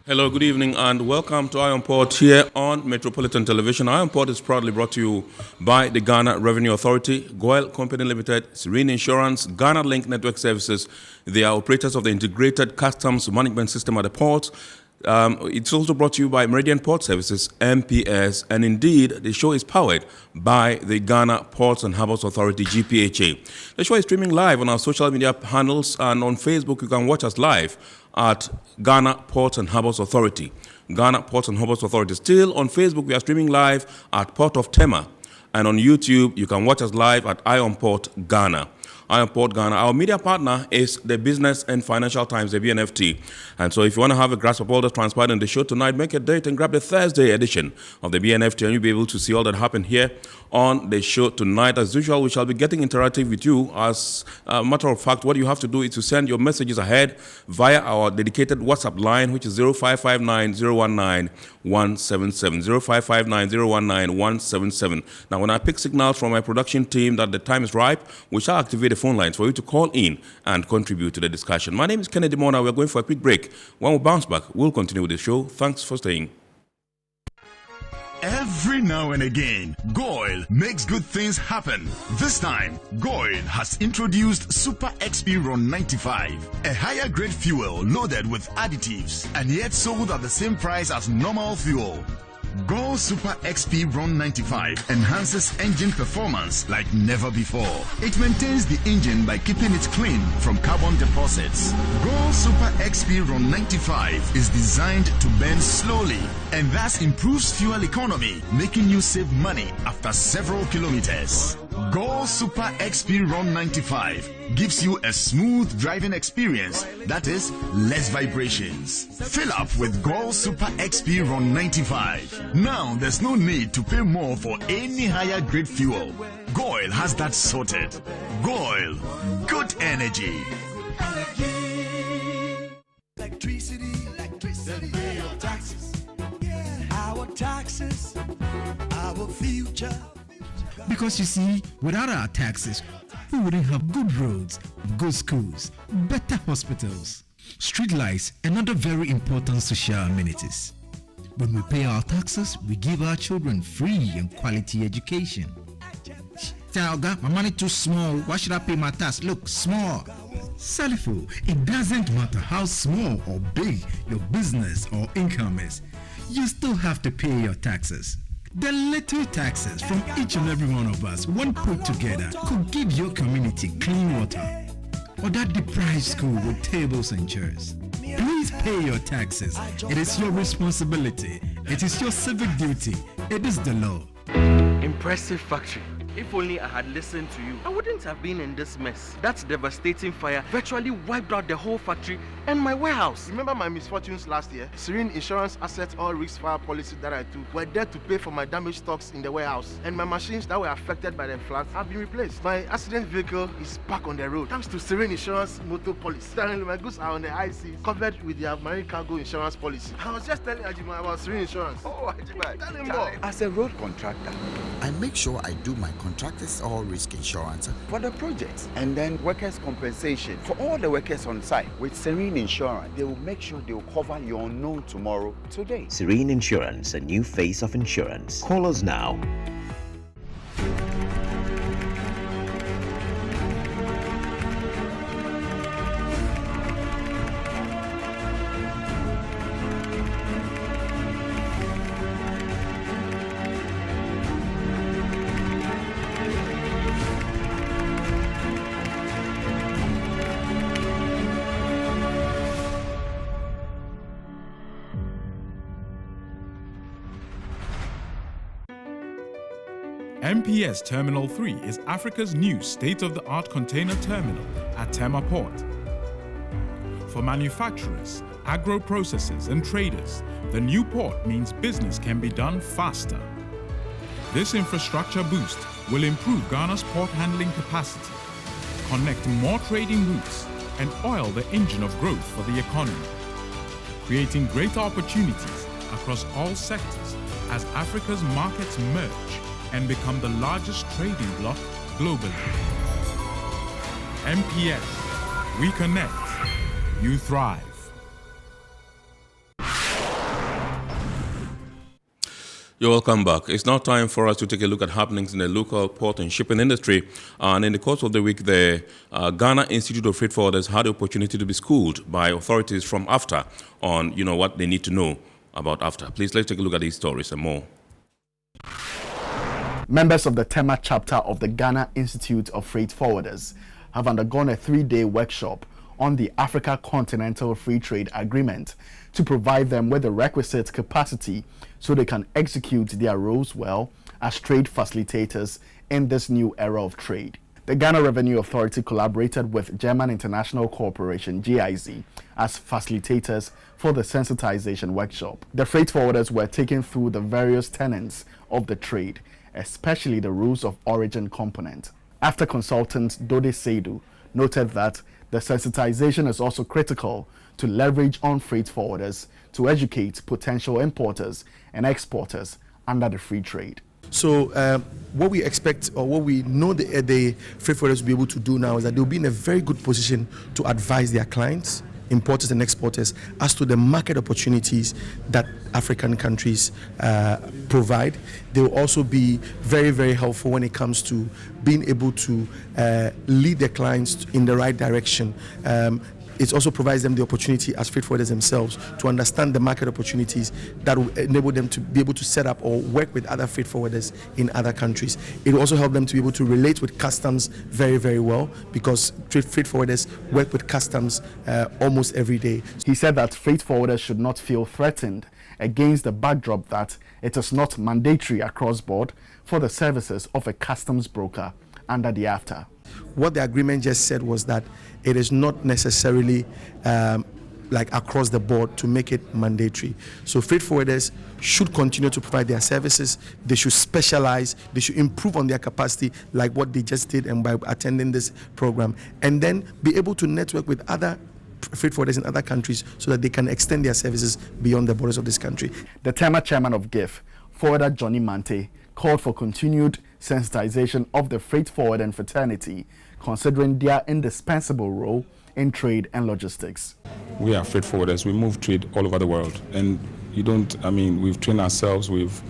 Hello, good evening, and welcome to Iron Port here on Metropolitan Television. Iron Port is proudly brought to you by the Ghana Revenue Authority, Goyle Company Limited, Serene Insurance, Ghana Link Network Services. They are operators of the Integrated Customs Management System at the port. It's also brought to you by Meridian Port Services, MPS, and indeed, the show is powered by the Ghana Ports and Harbours Authority, GPHA. The show is streaming live on our social media handles, and on Facebook, you can watch us live at Ghana Ports and Harbours Authority. Ghana Ports and Harbours Authority. Still on Facebook, we are streaming live at Port of Tema. And on YouTube, you can watch us live at Iron Port Ghana. Iron Port Ghana. Our media partner is the Business and Financial Times, the BNFT. And so if you want to have a grasp of all that's transpired in the show tonight, make a date and grab the Thursday edition of the BNFT, and you'll be able to see all that happened here on the show tonight. As usual, we shall be getting interactive with you. As a matter of fact, what you have to do is to send your messages ahead via our dedicated WhatsApp line, which is 0559-019-177, 0559-019-177. Now, when I pick signals from my production team that the time is ripe, we shall activate the phone lines for you to call in and contribute to the discussion. My name is Kennedy Mona. We're going for a quick break. When we bounce back, we'll continue with the show. Thanks for staying. Every now and again, Goyle makes good things happen. This time, Goyle has introduced Super XP Ron 95, a higher grade fuel loaded with additives and yet sold at the same price as normal fuel. Goyle Super XP Ron 95 enhances engine performance like never before. It maintains the engine by keeping it clean from carbon deposits. Goyle Super XP Ron 95 is designed to burn slowly and thus improves fuel economy, making you save money after several kilometers. Goyle Super XP Ron 95 gives you a smooth driving experience, that is, less vibrations. Fill up with Goyle Super XP Ron 95. Now there's no need to pay more for any higher grade fuel. Goyle has that sorted. Goyle, good energy. Electricity, then pay your taxes. Our taxes, our future. Because you see, without our taxes, we wouldn't have good roads, good schools, better hospitals, street lights, and other very important social amenities. When we pay our taxes, we give our children free and quality education. Tell God, my money too small. Why should I pay my tax? Look, small. Salifo, it doesn't matter how small or big your business or income is. You still have to pay your taxes. The little taxes from each and every one of us, when put together, could give your community clean water or that deprived school with tables and chairs. Please pay your taxes. It is your responsibility. It is your civic duty. It is the law. Impressive factory. If only I had listened to you, I wouldn't have been in this mess. That devastating fire virtually wiped out the whole factory and my warehouse. Remember my misfortunes last year? Serene Insurance Asset All Risk Fire policy that I took were there to pay for my damaged stocks in the warehouse. And my machines that were affected by the floods have been replaced. My accident vehicle is back on the road thanks to Serene Insurance Motor Policy. Currently, my goods are on the IC covered with their marine cargo insurance policy. I was just telling Ajima about Serene Insurance. Oh, Ajima, tell him more. As a road contractor, I make sure I do my contractors all risk insurance for the projects and then workers' compensation for all the workers on site. With Serene Insurance, they will make sure they will cover your unknown tomorrow today. Serene Insurance, a new face of insurance. Call us now. MPS Terminal 3 is Africa's new state-of-the-art container terminal at Tema Port. For manufacturers, agro-processors and traders, the new port means business can be done faster. This infrastructure boost will improve Ghana's port handling capacity, connect more trading routes, and oil the engine of growth for the economy, creating greater opportunities across all sectors as Africa's markets merge and become the largest trading bloc globally. MPS, we connect, you thrive. You're welcome back. It's now time for us to take a look at happenings in the local port and shipping industry. And in the course of the week, the Ghana Institute of Freight Forwarders had the opportunity to be schooled by authorities from AfCFTA on, what they need to know about AfCFTA. Please, let's take a look at these stories and more. Members of the Tema chapter of the Ghana Institute of Freight Forwarders have undergone a 3-day workshop on the Africa Continental Free Trade Agreement to provide them with the requisite capacity so they can execute their roles well as trade facilitators in this new era of trade. The Ghana Revenue Authority collaborated with German International Corporation GIZ as facilitators for the sensitization workshop. The freight forwarders were taken through the various tenets of the trade, especially the rules of origin component. After consultant Dode Seidu noted that the sensitization is also critical to leverage on freight forwarders to educate potential importers and exporters under the free trade. So what we expect, or what we know the freight forwarders will be able to do now, is that they'll be in a very good position to advise their clients, importers and exporters, as to the market opportunities that African countries provide. They will also be very, very helpful when it comes to being able to lead their clients in the right direction. It also provides them the opportunity as freight forwarders themselves to understand the market opportunities that will enable them to be able to set up or work with other freight forwarders in other countries. It will also help them to be able to relate with customs very, very well, because freight forwarders work with customs almost every day. He said that freight forwarders should not feel threatened against the backdrop that it is not mandatory across board for the services of a customs broker under the AfCFTA. What the agreement just said was that it is not necessarily like across the board to make it mandatory. So freight forwarders should continue to provide their services. They should specialize. They should improve on their capacity, like what they just did, and by attending this program, and then be able to network with other freight forwarders in other countries so that they can extend their services beyond the borders of this country. The Tema chairman of GIF, forwarder Johnny Mante, called for continued sensitization of the freight forwarding fraternity, considering their indispensable role in trade and logistics. We are freight forwarders. We move trade all over the world, and we've trained ourselves. We've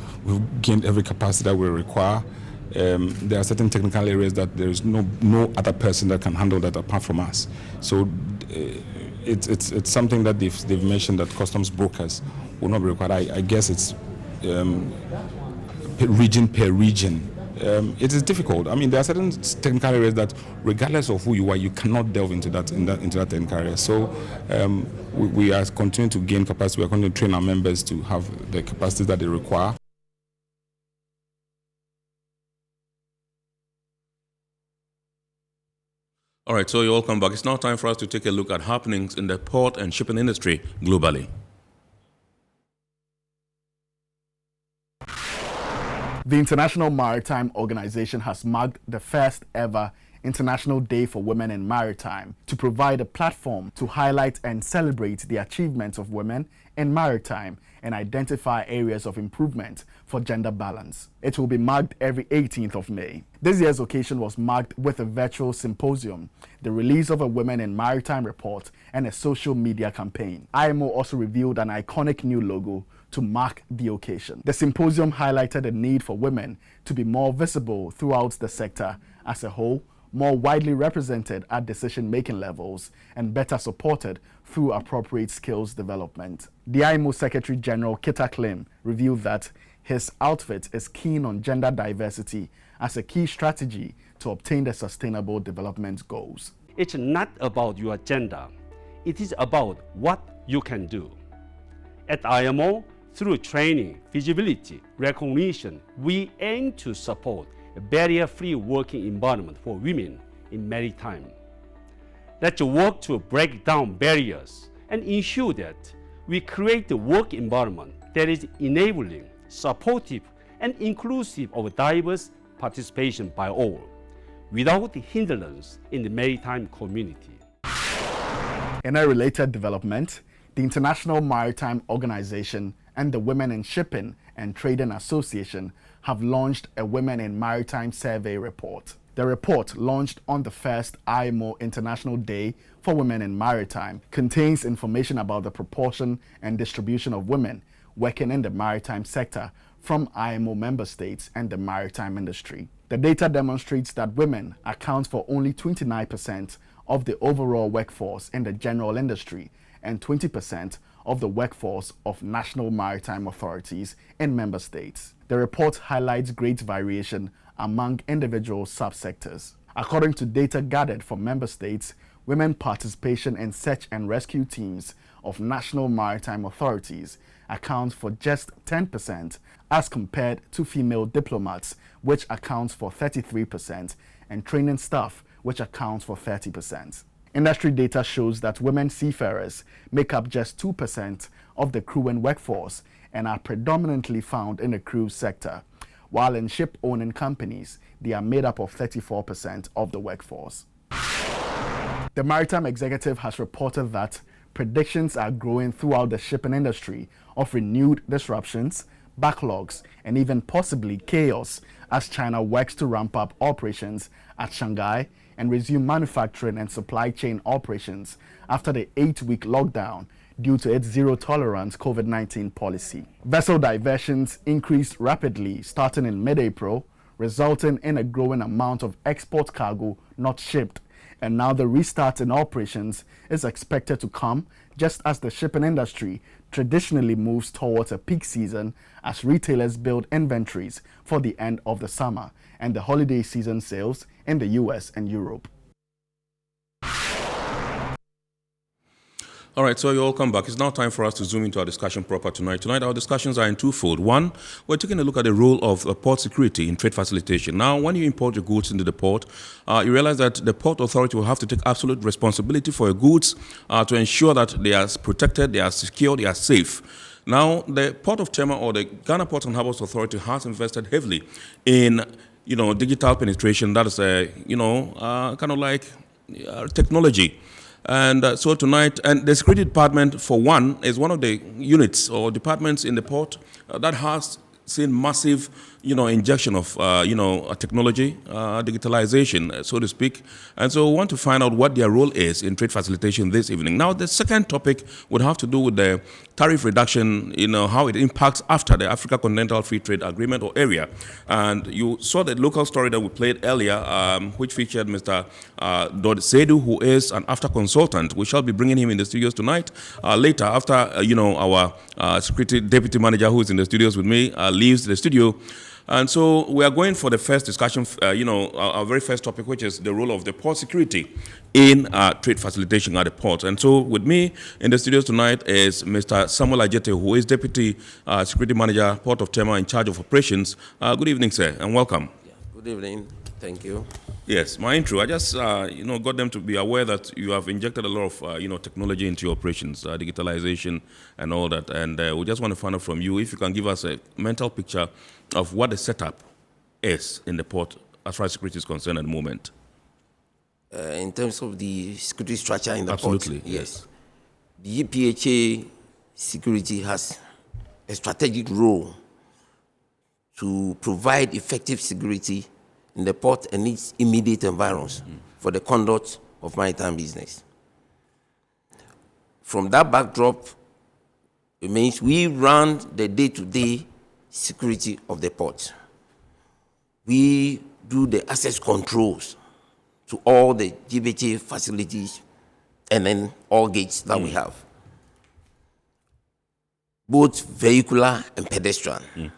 gained every capacity that we require. There are certain technical areas that there is no other person that can handle that apart from us. So it's something that they've mentioned that customs brokers will not be required. I guess it's region per region. It is difficult. There are certain technical areas that, regardless of who you are, you cannot delve into that technical area. So we are continuing to gain capacity. We are continuing to train our members to have the capacity that they require. All right, so you're welcome back. It's now time for us to take a look at happenings in the port and shipping industry globally. The International Maritime Organization has marked the first ever International Day for Women in Maritime to provide a platform to highlight and celebrate the achievements of women in maritime and identify areas of improvement for gender balance. It will be marked every 18th of May. This year's occasion was marked with a virtual symposium, the release of a Women in Maritime report, and a social media campaign. IMO also revealed an iconic new logo to mark the occasion. The symposium highlighted the need for women to be more visible throughout the sector as a whole, more widely represented at decision-making levels, and better supported through appropriate skills development. The IMO Secretary General Kita Klim revealed that his outfit is keen on gender diversity as a key strategy to obtain the Sustainable Development Goals. It's not about your gender. It is about what you can do. At IMO, through training, feasibility, recognition, we aim to support a barrier-free working environment for women in maritime. Let's work to break down barriers and ensure that we create a work environment that is enabling, supportive, and inclusive of diverse participation by all, without hindrance in the maritime community. In a related development, the International Maritime Organization and the Women in Shipping and Trading Association have launched a Women in Maritime Survey report. The report, launched on the first IMO International Day for Women in Maritime, contains information about the proportion and distribution of women working in the maritime sector from IMO member states and the maritime industry. The data demonstrates that women account for only 29% of the overall workforce in the general industry and 20% of the workforce of national maritime authorities in member states. The report highlights great variation among individual subsectors. According to data gathered from member states, women participation in search and rescue teams of national maritime authorities accounts for just 10% as compared to female diplomats, which accounts for 33%, and training staff, which accounts for 30%. Industry data shows that women seafarers make up just 2% of the crewing workforce and are predominantly found in the cruise sector, while in ship-owning companies, they are made up of 34% of the workforce. The Maritime Executive has reported that predictions are growing throughout the shipping industry of renewed disruptions, backlogs, and even possibly chaos as China works to ramp up operations at Shanghai and resume manufacturing and supply chain operations after the 8-week lockdown due to its zero-tolerance COVID-19 policy. Vessel diversions increased rapidly starting in mid-April, resulting in a growing amount of export cargo not shipped, and now the restart in operations is expected to come just as the shipping industry traditionally moves towards a peak season as retailers build inventories for the end of the summer and the holiday season sales in the US and Europe. All right, so you're all come back. It's now time for us to zoom into our discussion proper tonight. Tonight, our discussions are in twofold. One, we're taking a look at the role of port security in trade facilitation. Now, when you import your goods into the port, you realize that the port authority will have to take absolute responsibility for your goods to ensure that they are protected, they are secure, they are safe. Now, the Port of Tema, or the Ghana Ports and Harbours Authority, has invested heavily in, digital penetration. That is, kind of like technology. And so tonight, and the security department, for one, is one of the units or departments in the port that has seen massive, injection of, technology, digitalization, so to speak. And so we want to find out what their role is in trade facilitation this evening. Now, the second topic would have to do with the tariff reduction, how it impacts after the Africa Continental Free Trade Agreement or area. And you saw the local story that we played earlier, which featured Mr. Dod Sedu, who is an AfCFTA consultant. We shall be bringing him in the studios tonight. Later, after, our security deputy manager, who is in the studios with me, leaves the studio. And so we are going for the first discussion, our very first topic, which is the role of the port security in trade facilitation at the port. And so with me in the studios tonight is Mr. Samuel Ajete, who is Deputy Security Manager, Port of Tema, in charge of operations. Good evening, sir, and welcome. Yeah, good evening. Thank you. Yes, my intro. I just, got them to be aware that you have injected a lot of, technology into your operations, digitalization and all that. And we just want to find out from you if you can give us a mental picture of what the setup is in the port as far as security is concerned at the moment. In terms of the security structure in the Absolutely, port, yes. The EPHA security has a strategic role to provide effective security in the port and its immediate environs for the conduct of maritime business. From that backdrop, it means we run the day-to-day security of the port. We do the access controls to all the GBHA facilities and then all gates that we have, both vehicular and pedestrian.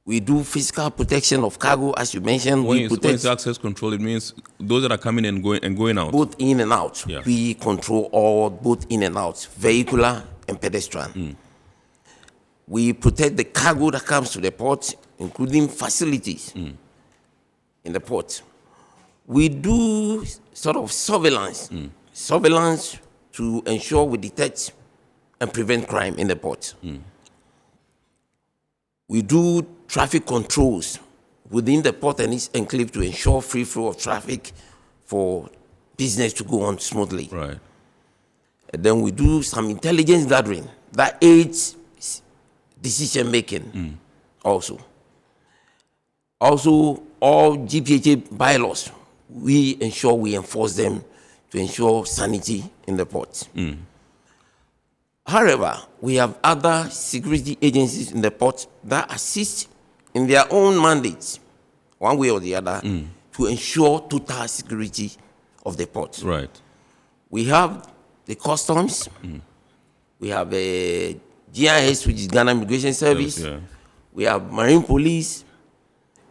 We do physical protection of cargo, as you mentioned. When it's access control, it means those that are coming and going out. Both in and out. Yeah. We control all, both in and out, vehicular and pedestrian. We protect the cargo that comes to the port, including facilities in the port. We do sort of surveillance, surveillance to ensure we detect and prevent crime in the port. We do traffic controls within the port and its enclave to ensure free flow of traffic for business to go on smoothly. Right. And then we do some intelligence gathering that aids decision making also. Also, all GPHA bylaws, we ensure we enforce them to ensure sanity in the port. However, we have other security agencies in the port that assist in their own mandates, one way or the other, to ensure total security of the port. Right. We have the customs, we have a GIS, which is Ghana Immigration Service, we have Marine Police,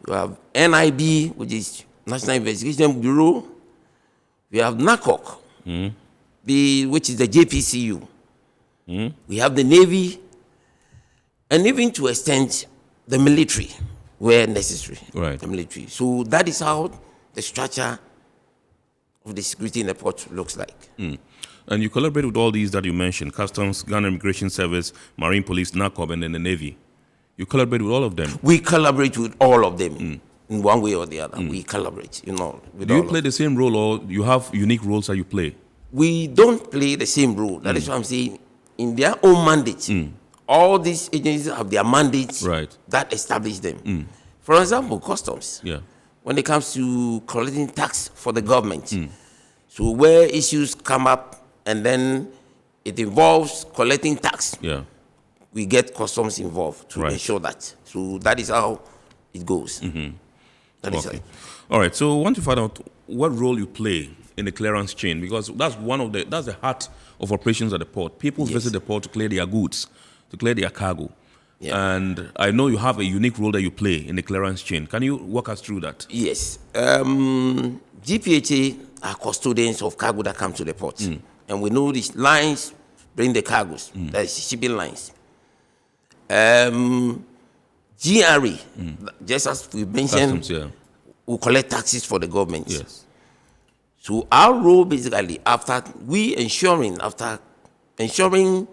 we have NIB, which is National Investigation Bureau, we have NACOC, which is the JPCU. We have the Navy, and even to extend the military where necessary. Right. The military. So that is how the structure of the security in the port looks like. And you collaborate with all these that you mentioned: Customs, Ghana Immigration Service, Marine Police, NACOB, and then the Navy. You collaborate with all of them? We collaborate with all of them in one way or the other. We collaborate, with Do you all play the same role, or you have unique roles that you play? We don't play the same role. That is what I'm saying. In their own mandate, all these agencies have their mandates that establish them. For example, customs. When it comes to collecting tax for the government, so where issues come up and then it involves collecting tax, we get customs involved to ensure that. So that is how it goes. That is how. All right. So I want to find out what role you play in the clearance chain, because that's the heart of operations at the port. People visit the port to clear their goods, to clear their cargo. And I know you have a unique role that you play in the clearance chain. Can you walk us through that? Yes. GPHA are custodians of cargo that come to the port. And we know these lines bring the cargoes. That is shipping lines. GRE, just as we mentioned, Customs, we collect taxes for the government. So our role basically, after ensuring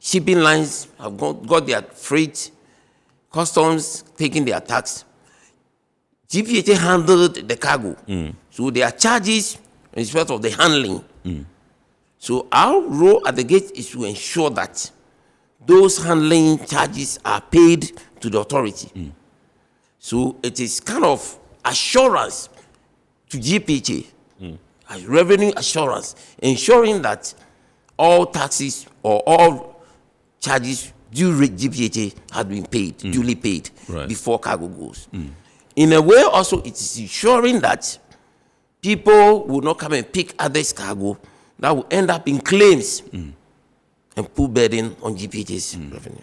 shipping lines have got their freight, customs taking their tax, GPHA handled the cargo. So there are charges in respect of the handling. So our role at the gate is to ensure that those handling charges are paid to the authority. So it is kind of assurance to GPHA, revenue assurance, ensuring that all taxes or all charges due GPHA have been paid, duly paid, before cargo goes. In a way, also, it is ensuring that people will not come and pick others' cargo that will end up in claims and put burden on GPHA's revenue.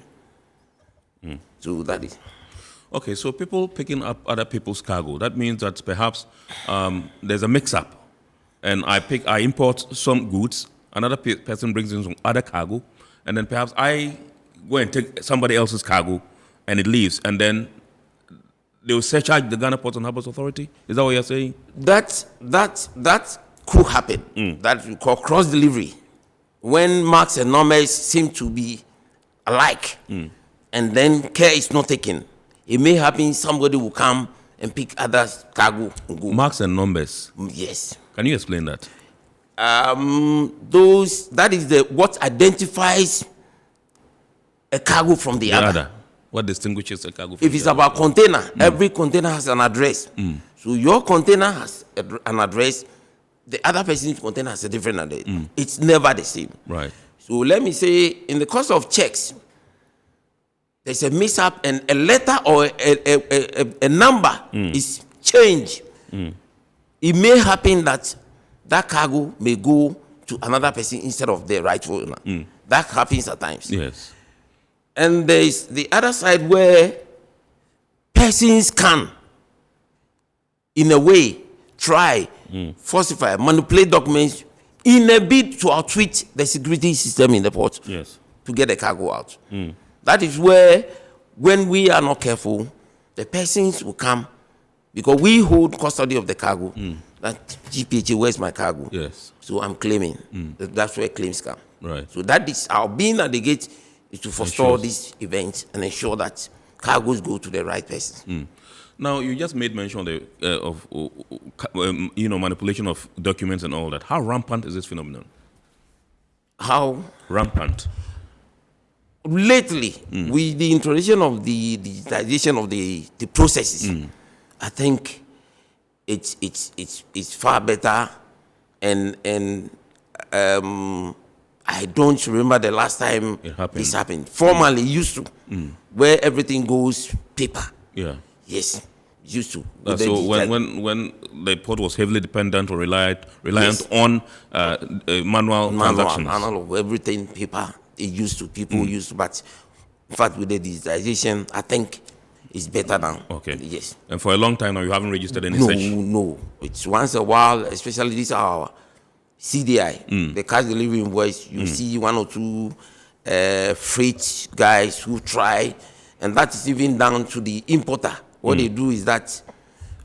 So that is. Okay, so people picking up other people's cargo, that means that perhaps there's a mix-up, and I import some goods, another person brings in some other cargo, and then perhaps I go and take somebody else's cargo, and it leaves, and then they will surcharge the Ghana Ports and Harbors Authority? Is that what you're saying? That could happen. That we call cross-delivery. When marks and numbers seem to be alike, and then care is not taken, it may happen somebody will come and pick others' cargo and go. Marks and numbers? Yes. Can you explain that? That is what identifies a cargo from the other. What distinguishes a cargo from If it's about container, every container has an address. So your container has an address, the other person's container has a different address. It's never the same. Right. So let me say, in the course of checks, there's a mishap and a letter or a number is changed. It may happen that that cargo may go to another person instead of the rightful owner. That happens at times. Yes. And there is the other side where persons can, in a way, try, falsify, manipulate documents in a bid to outwit the security system in the port to get the cargo out. That is where, when we are not careful, the persons will come, because we hold custody of the cargo. That GPHA, where's my cargo? Yes. So I'm claiming. That's where claims come. Right. So that is our being at the gate, is to forestall these events and ensure that cargoes go to the right person. Now, you just made mention of manipulation of documents and all that. How rampant is this phenomenon? How rampant? Lately, with the introduction of the digitization of the processes, I think it's far better, and I I don't remember the last time this happened. Formerly, used to, where everything goes paper. Yeah. Yes, used to. So when the port was heavily dependent or reliant on manual transactions. Manual, everything paper. It used to, people used to, but in fact with the digitization, I think it's better now. Okay. Yes. And for a long time now, you haven't registered any such? No. It's once a while, especially this our CDI, the cash delivery invoice. You see one or two freight guys who try, and that is even down to the importer. What they do is that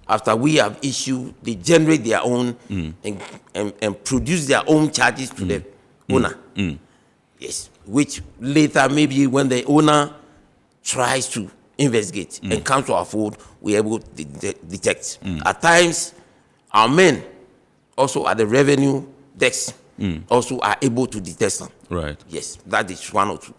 after we have issued, they generate their own and produce their own charges to the owner. Yes, which later maybe when the owner tries to investigate and come to our fold, we're able to detect. At times, our men also at the revenue desk also are able to detect them. Right. Yes, that is one or two.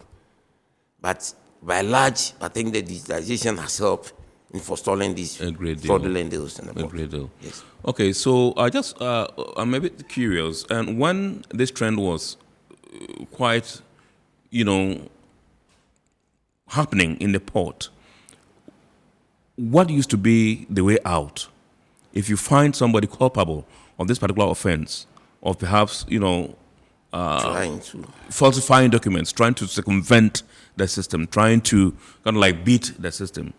But by and large, I think the digitization has helped in forestalling these fraudulent deals in the port. A great deal. Yes. Okay, so I'm a bit curious. And when this trend was quite, happening in the port, what used to be the way out? If you find somebody culpable of this particular offense, or perhaps, trying to falsifying documents, trying to circumvent the system, trying to kind of like beat the system,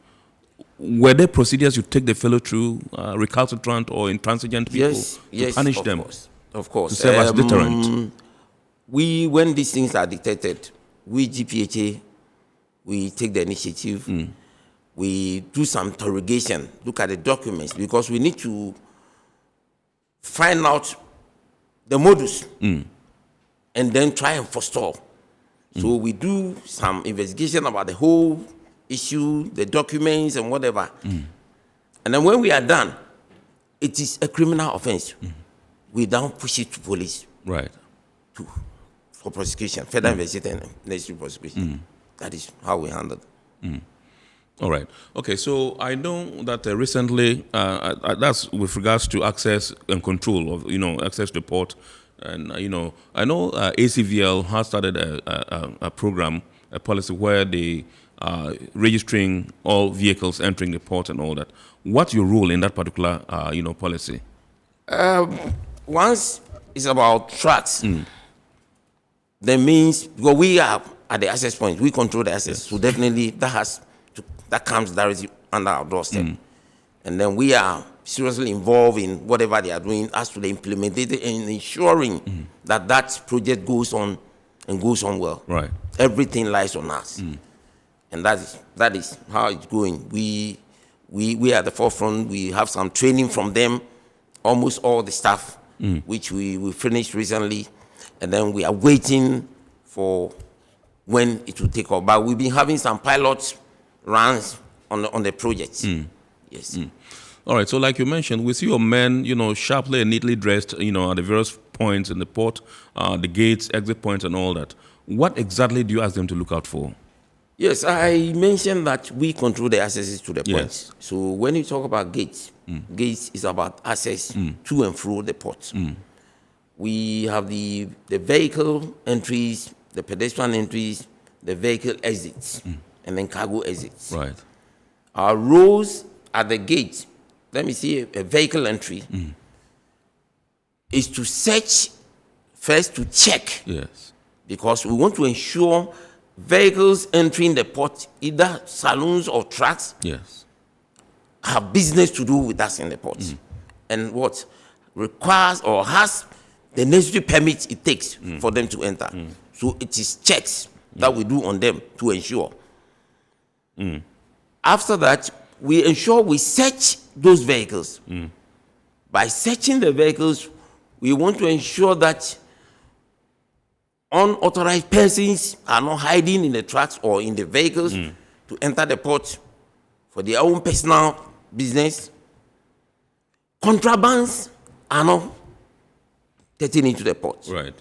were there procedures you take the fellow through, recalcitrant or intransigent people, to punish them? Of course. To serve as deterrent? When these things are detected, we GPHA, we take the initiative. We do some interrogation, look at the documents, because we need to find out the modus and then try and forestall. So we do some investigation about the whole issue, the documents and whatever. And then when we are done, it is a criminal offense. We don't push it to police. Right. For prosecution, further investigation and necessary prosecution. That is how we handle it. All right. Okay, so I know that recently, that's with regards to access and control of, access to the port. And, I know ACVL has started a program, a policy where they are registering all vehicles entering the port and all that. What's your role in that particular, policy? Once it's about trucks, that means, because we are at the access point, we control the access. So definitely that comes directly under our doorstep. And then we are seriously involved in whatever they are doing as to the implementation and ensuring that project goes on and goes on well. Right. Everything lies on us. And that is how it's going. We are at the forefront. We have some training from them, almost all the staff, which we finished recently. And then we are waiting for when it will take off. But we've been having some pilot runs on the project. Yes. All right. So, like you mentioned, we see your men, sharply and neatly dressed, at the various points in the port, the gates, exit points, and all that. What exactly do you ask them to look out for? Yes, I mentioned that we control the accesses to the ports. So when you talk about gates, gates is about access to and through the ports. We have the vehicle entries, the pedestrian entries, the vehicle exits, and then cargo exits. Right. Our roles at the gate, let me see, a vehicle entry is to search first, to check. Yes. Because we want to ensure vehicles entering the port, either saloons or trucks, have business to do with us in the port. And what requires or has the necessary permits it takes for them to enter. So it is checks that we do on them to ensure. After that, we ensure we search those vehicles. By searching the vehicles, we want to ensure that unauthorized persons are not hiding in the trucks or in the vehicles to enter the port for their own personal business. Contrabands are not getting into the port. Right.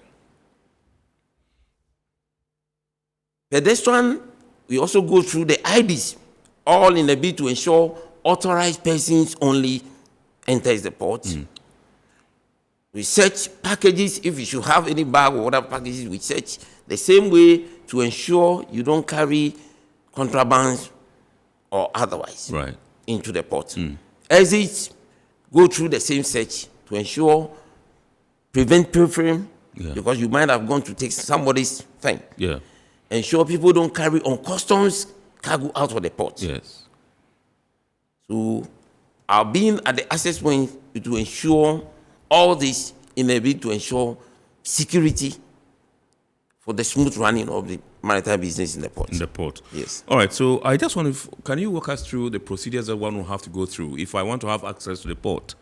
Pedestrian, we also go through the IDs, all in a bid to ensure authorized persons only enters the port. We search packages. If you should have any bag or other packages, we search the same way to ensure you don't carry contraband or otherwise into the port. Exits, go through the same search to ensure, prevent pilfering, because you might have gone to take somebody's thing. Ensure people don't carry on customs cargo out of the port. So our being at the access point to ensure all this in a bid to ensure security for the smooth running of the maritime business in the port. In the port. Yes. All right. So I just want to, can you walk us through the procedures that one will have to go through if I want to have access to the port?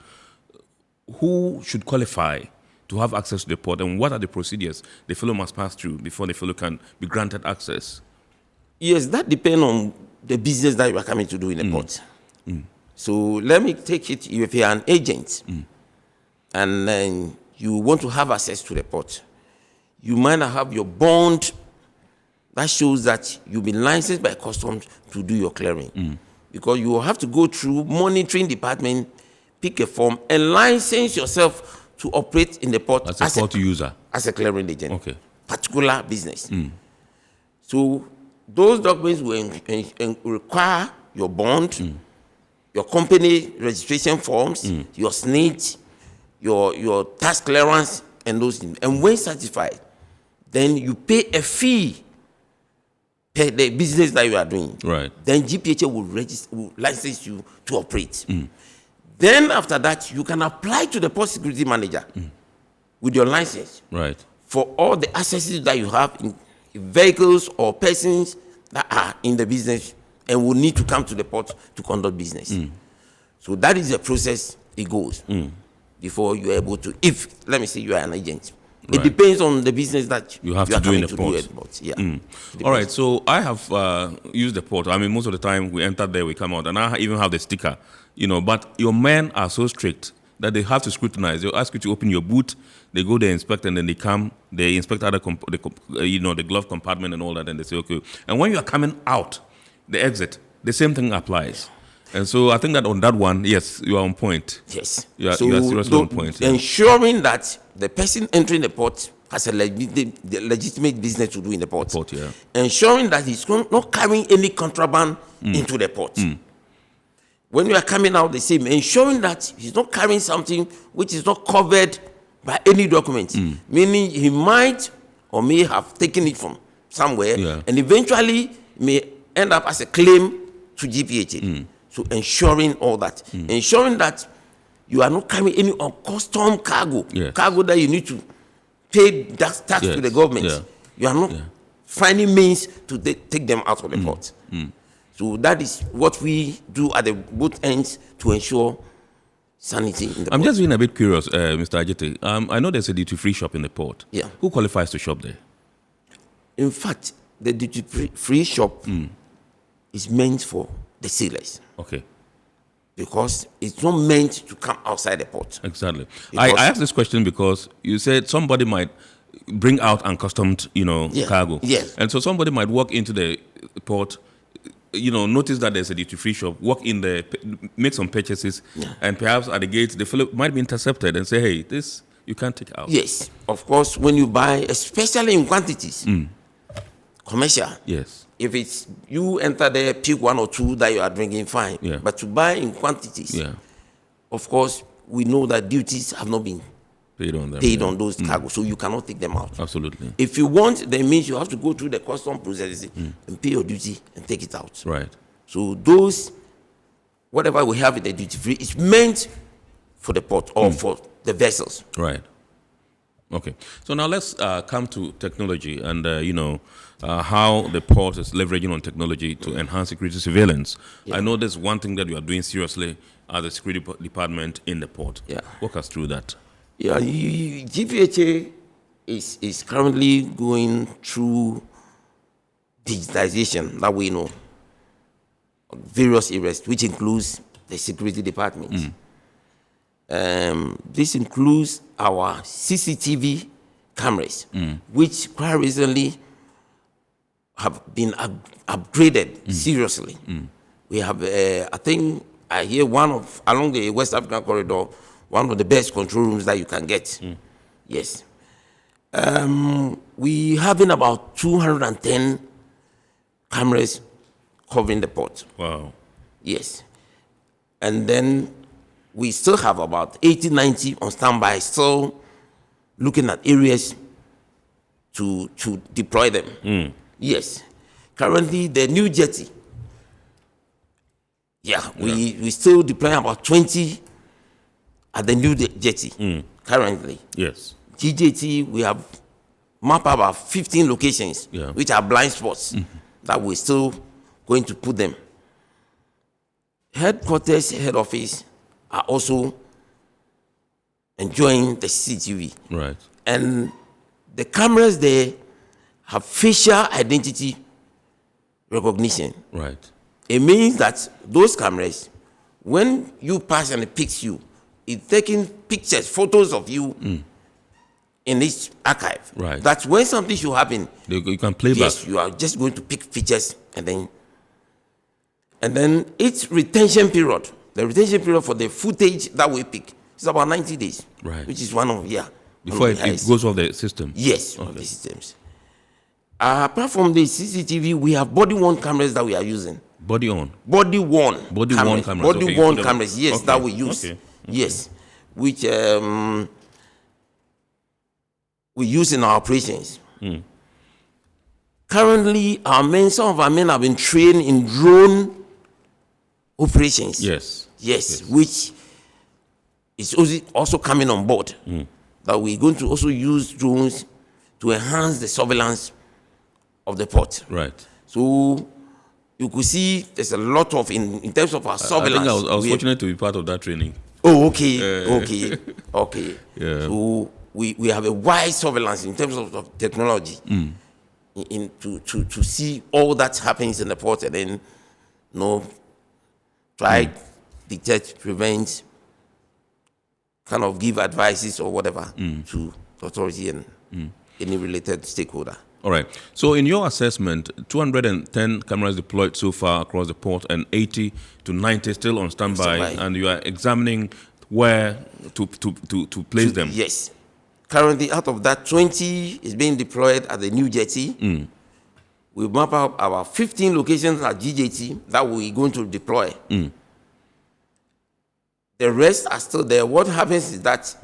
Who should qualify to have access to the port, and what are the procedures the fellow must pass through before the fellow can be granted access? Yes, that depends on the business that you are coming to do in the port. So let me take it, if you are an agent and then you want to have access to the port, you might have your bond that shows that you've been licensed by customs to do your clearing. Because you will have to go through monitoring department, pick a form, and license yourself to operate in the port as a port user, as a clearing agent. Okay. Particular business. So those documents will require your bond, your company registration forms, your SNIT, your tax clearance, and those things. And when certified, then you pay a fee per the business that you are doing. Then GPHA will license you to operate. Then after that, you can apply to the port security manager with your license for all the accesses that you have in vehicles or persons that are in the business and will need to come to the port to conduct business. So that is the process it goes before you are able to, if, let me say, you are an agent. It depends on the business that you have to do in the port. All right, so I have used the port. I mean, most of the time we enter there, we come out, and I even have the sticker, you know, but your men are so strict that they have to scrutinize. They'll ask you to open your boot, they go there, inspect, and then they come, they inspect other, the glove compartment and all that, and they say, okay. And when you are coming out, the exit, the same thing applies. And so I think that on that one, yes, you are on point. Yes. You are seriously on point. Ensuring that the person entering the port has a legitimate business to do in the port. Ensuring that he's not carrying any contraband into the port. When you are coming out, the same. Ensuring that he's not carrying something which is not covered by any document. Meaning he might or may have taken it from somewhere and eventually may end up as a claim to GPHA. So ensuring all that. Ensuring that you are not carrying any uncustom cargo, cargo that you need to pay tax to the government. You are not finding means to take them out of the port. So that is what we do at the both ends to ensure sanity in the port. I'm just being a bit curious, Mr. Ajete. I know there's a duty-free shop in the port. Who qualifies to shop there? In fact, the duty-free shop is meant for the sailors. Okay. Because it's not meant to come outside the port. Exactly. I asked this question because you said somebody might bring out uncustomed, cargo. Yes. And so somebody might walk into the port, notice that there's a duty-free shop, walk in there, make some purchases, and perhaps at the gate, the fellow might be intercepted and say, hey, this you can't take out. Yes. Of course, when you buy, especially in quantities, commercial. Yes. If it's you enter there, pick one or two that you are drinking, fine. But to buy in quantities, of course, we know that duties have not been paid on them, on those cargo, so you cannot take them out. Absolutely. If you want, that means you have to go through the custom process and pay your duty and take it out. Right. So those, whatever we have in the duty free, is meant for the port or for the vessels. Right. Okay. So now let's come to technology and, how the port is leveraging on technology to enhance security surveillance. I know there's one thing that you are doing seriously as the security department in the port. Walk us through that. GPHA is currently going through digitization that we know of various areas, which includes the security department. This includes our CCTV cameras, which quite recently have been upgraded seriously. We have, I think, I hear one of along the West African corridor, one of the best control rooms that you can get. Yes. We having about 210 cameras covering the port. Wow. Yes. And then we still have about 80, 90 on standby, still looking at areas to deploy them. Yes. Currently, the new jetty, we still deploy about 20 at the new jetty currently. Yes. GJT, we have mapped about 15 locations, which are blind spots that we're still going to put them. Headquarters, head office are also enjoying the CCTV. Right. And the cameras there have facial identity recognition. Right. It means that those cameras, when you pass and it picks you, it's taking pictures, photos of you in this archive. Right. That's when something should happen. You can play back. Yes, you are just going to pick pictures and then its retention period. The retention period for the footage that we pick is about 90 days. Right. Which is one of before it goes off the system. Yes, of the systems. Apart from the CCTV, we have body-worn cameras that we are using. Body-worn? Body-worn cameras. Body-worn cameras, yes, that we use. Okay. Yes, which we use in our operations. Currently, some of our men have been trained in drone operations. Yes. Yes, which is also coming on board. That we're going to also use drones to enhance the surveillance of the port. Right. So you could see there's a lot of, in terms of our surveillance. I think I was fortunate to be part of that training. Oh, okay. Okay. Yeah. So we have a wide surveillance in terms of technology to see all that happens in the port and then try, detect, prevent, kind of give advices or whatever to the authority and any related stakeholder. All right. So in your assessment, 210 cameras deployed so far across the port and 80 to 90 still on standby, and you are examining where to place them. Yes. Currently, out of that, 20 is being deployed at the new jetty. We map out about 15 locations at GJT that we're going to deploy. The rest are still there. What happens is that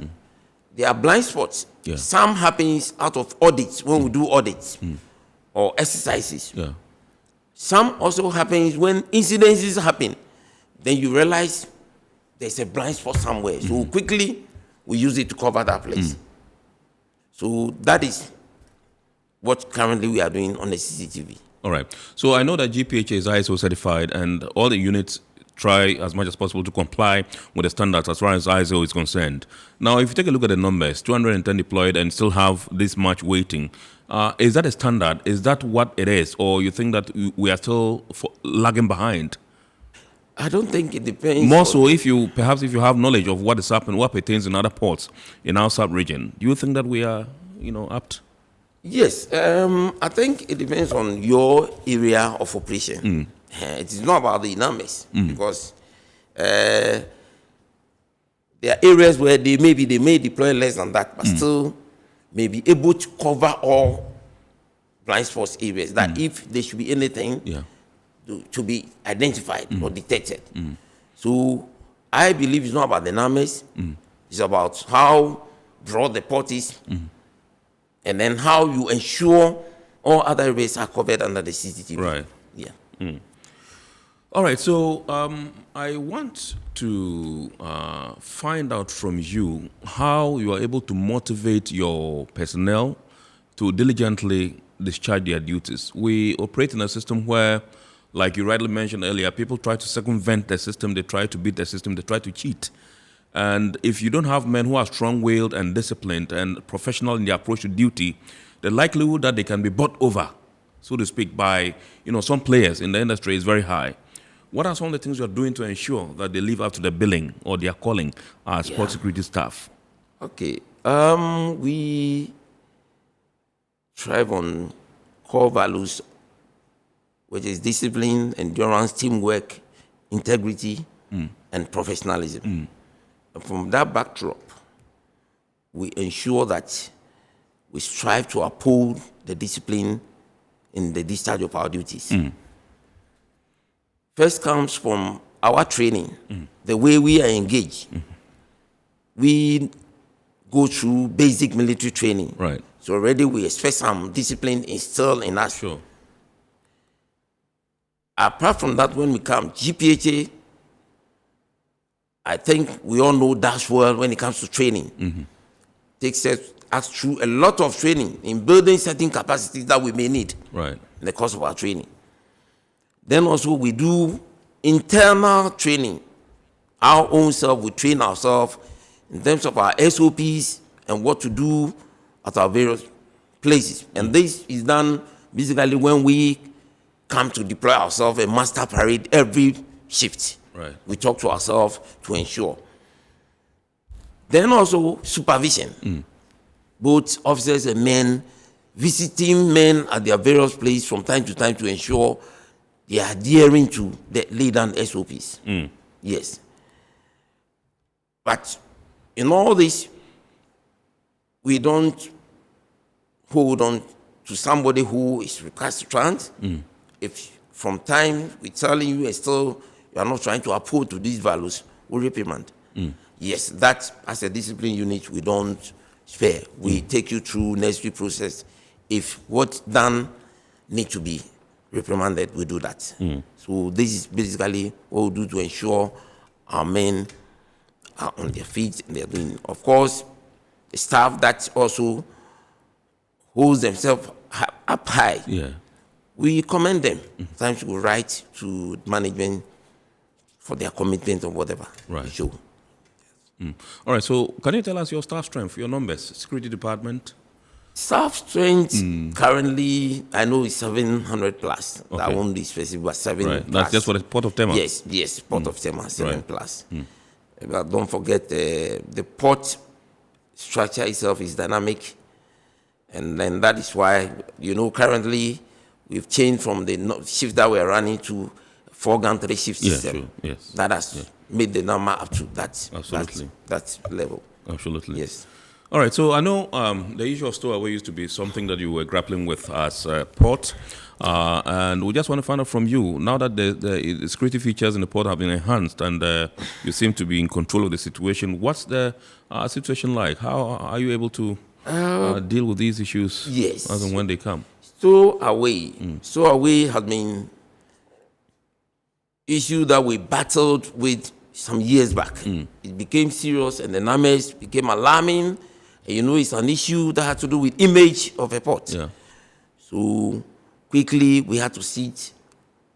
there are blind spots. Yeah. Some happens out of audits, when we do audits or exercises. Yeah. Some also happens when incidences happen. Then you realize there's a blind spot somewhere. So quickly, we use it to cover that place. So that is what currently we are doing on the CCTV. All right. So I know that GPHA is ISO certified, and all the units try as much as possible to comply with the standards as far as ISO is concerned. Now, if you take a look at the numbers, 210 deployed and still have this much waiting, is that a standard? Is that what it is? Or you think that we are still lagging behind? I don't think it depends. More so if you have knowledge of what is happening, what pertains in other ports in our sub-region, do you think that we are, apt? Yes. I think it depends on your area of operation. It is not about the numbers because there are areas where they may deploy less than that, but still may be able to cover all blind spots areas. That if there should be anything to be identified or detected. So I believe it's not about the numbers. It's about how broad the port is, and then how you ensure all other areas are covered under the CCTV. Right. Yeah. All right, so I want to find out from you how you are able to motivate your personnel to diligently discharge their duties. We operate in a system where, like you rightly mentioned earlier, people try to circumvent the system, they try to beat the system, they try to cheat. And if you don't have men who are strong-willed and disciplined and professional in their approach to duty, the likelihood that they can be bought over, so to speak, by some players in the industry is very high. What are some of the things you are doing to ensure that they live up to the billing or their calling as port security staff? Okay. We thrive on core values, which is discipline, endurance, teamwork, integrity, and professionalism. And from that backdrop, we ensure that we strive to uphold the discipline in the discharge of our duties. First comes from our training, the way we are engaged. We go through basic military training. Right. So already we expect some discipline instilled in us. Sure. Apart from that, when we come, GPHA, I think we all know that's well when it comes to training. Takes us through a lot of training in building certain capacities that we may need Right. in the course of our training. Then also we do internal training. Our own self, we train ourselves in terms of our SOPs and what to do at our various places. And this is done basically when we come to deploy ourselves a master parade every shift. Right. We talk to ourselves to ensure. Then also supervision. Both officers and men visiting men at their various places from time to time to ensure they are adhering to the laid down SOPs. Yes. But in all this, we don't hold on to somebody who is recalcitrant. If from time we're telling you and still you are not trying to uphold to these values, we reprimand. Yes, that as a discipline unit, we don't spare. We take you through necessary process. If what's done need to be reprimanded, we do that. So this is basically what we do to ensure our men are on their feet and they're doing. Of course, the staff that also holds themselves up high, we commend them. Sometimes we write to management for their commitment or whatever. Right. Show. All right, so can you tell us your staff strength, your numbers, security department? Staff strength currently, I know it's 700 plus. Okay. That won't be specific, but 7 Right. plus. That's just for the Port of Tema? Yes, Port of Tema, 7 Right. plus. But don't forget, the port structure itself is dynamic. And then that is why, currently we've changed from the shift that we're running to 4-gun 3-shift system. Sure. Yes. That has made the number up to that, Absolutely. that level. Absolutely. Yes. All right, so I know the issue of stowaway used to be something that you were grappling with as port, and we just want to find out from you, now that the security features in the port have been enhanced and you seem to be in control of the situation, what's the situation like? How are you able to deal with these issues as and when they come? Stowaway has been issue that we battled with some years back. It became serious and the numbers became alarming. And it's an issue that had to do with image of a port. So quickly we had to sit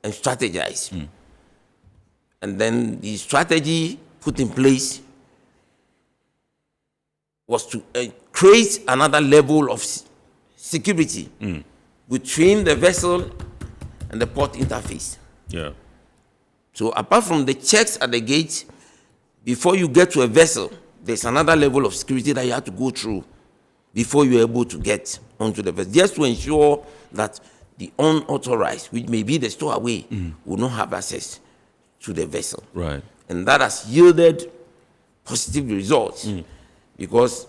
and strategize. And then the strategy put in place was to create another level of security between the vessel and the port interface. So apart from the checks at the gate, before you get to a vessel, there's another level of security that you have to go through before you're able to get onto the vessel, just to ensure that the unauthorized, which may be the stowaway, will not have access to the vessel. Right. And that has yielded positive results because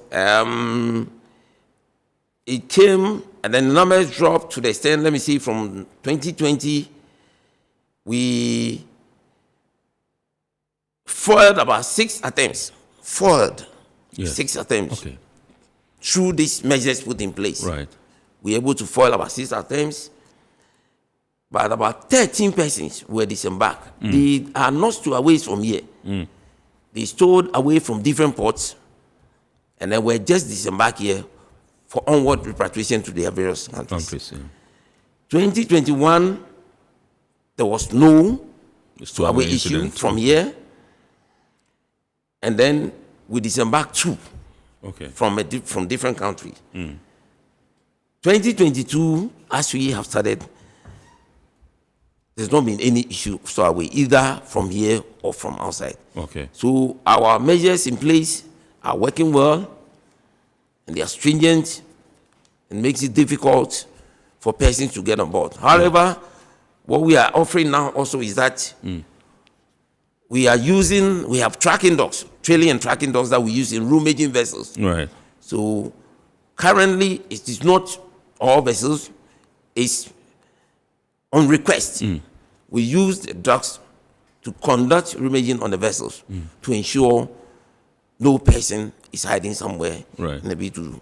it came and then the numbers dropped to the extent, let me see, from 2020, we foiled about 6 attempts. Six attempts through these measures put in place. Right. We were able to foil about 6 attempts, but about 13 persons were disembarked. They are not stowaways from here. They stowed away from different ports, and then were just disembarked here for onward repatriation to their various countries. 2021, there was no stowaway issue from here. And then we disembarked 2 from different countries. 2022, as we have started, there's not been any issue stowaway, either from here or from outside. So our measures in place are working well, and they are stringent, and makes it difficult for persons to get on board. However, what we are offering now also is that we have tracking dogs, trailing and tracking dogs that we use in roomaging vessels. Right. So currently, it is not all vessels. It's on request. We use the dogs to conduct roomaging on the vessels to ensure no person is hiding somewhere and able to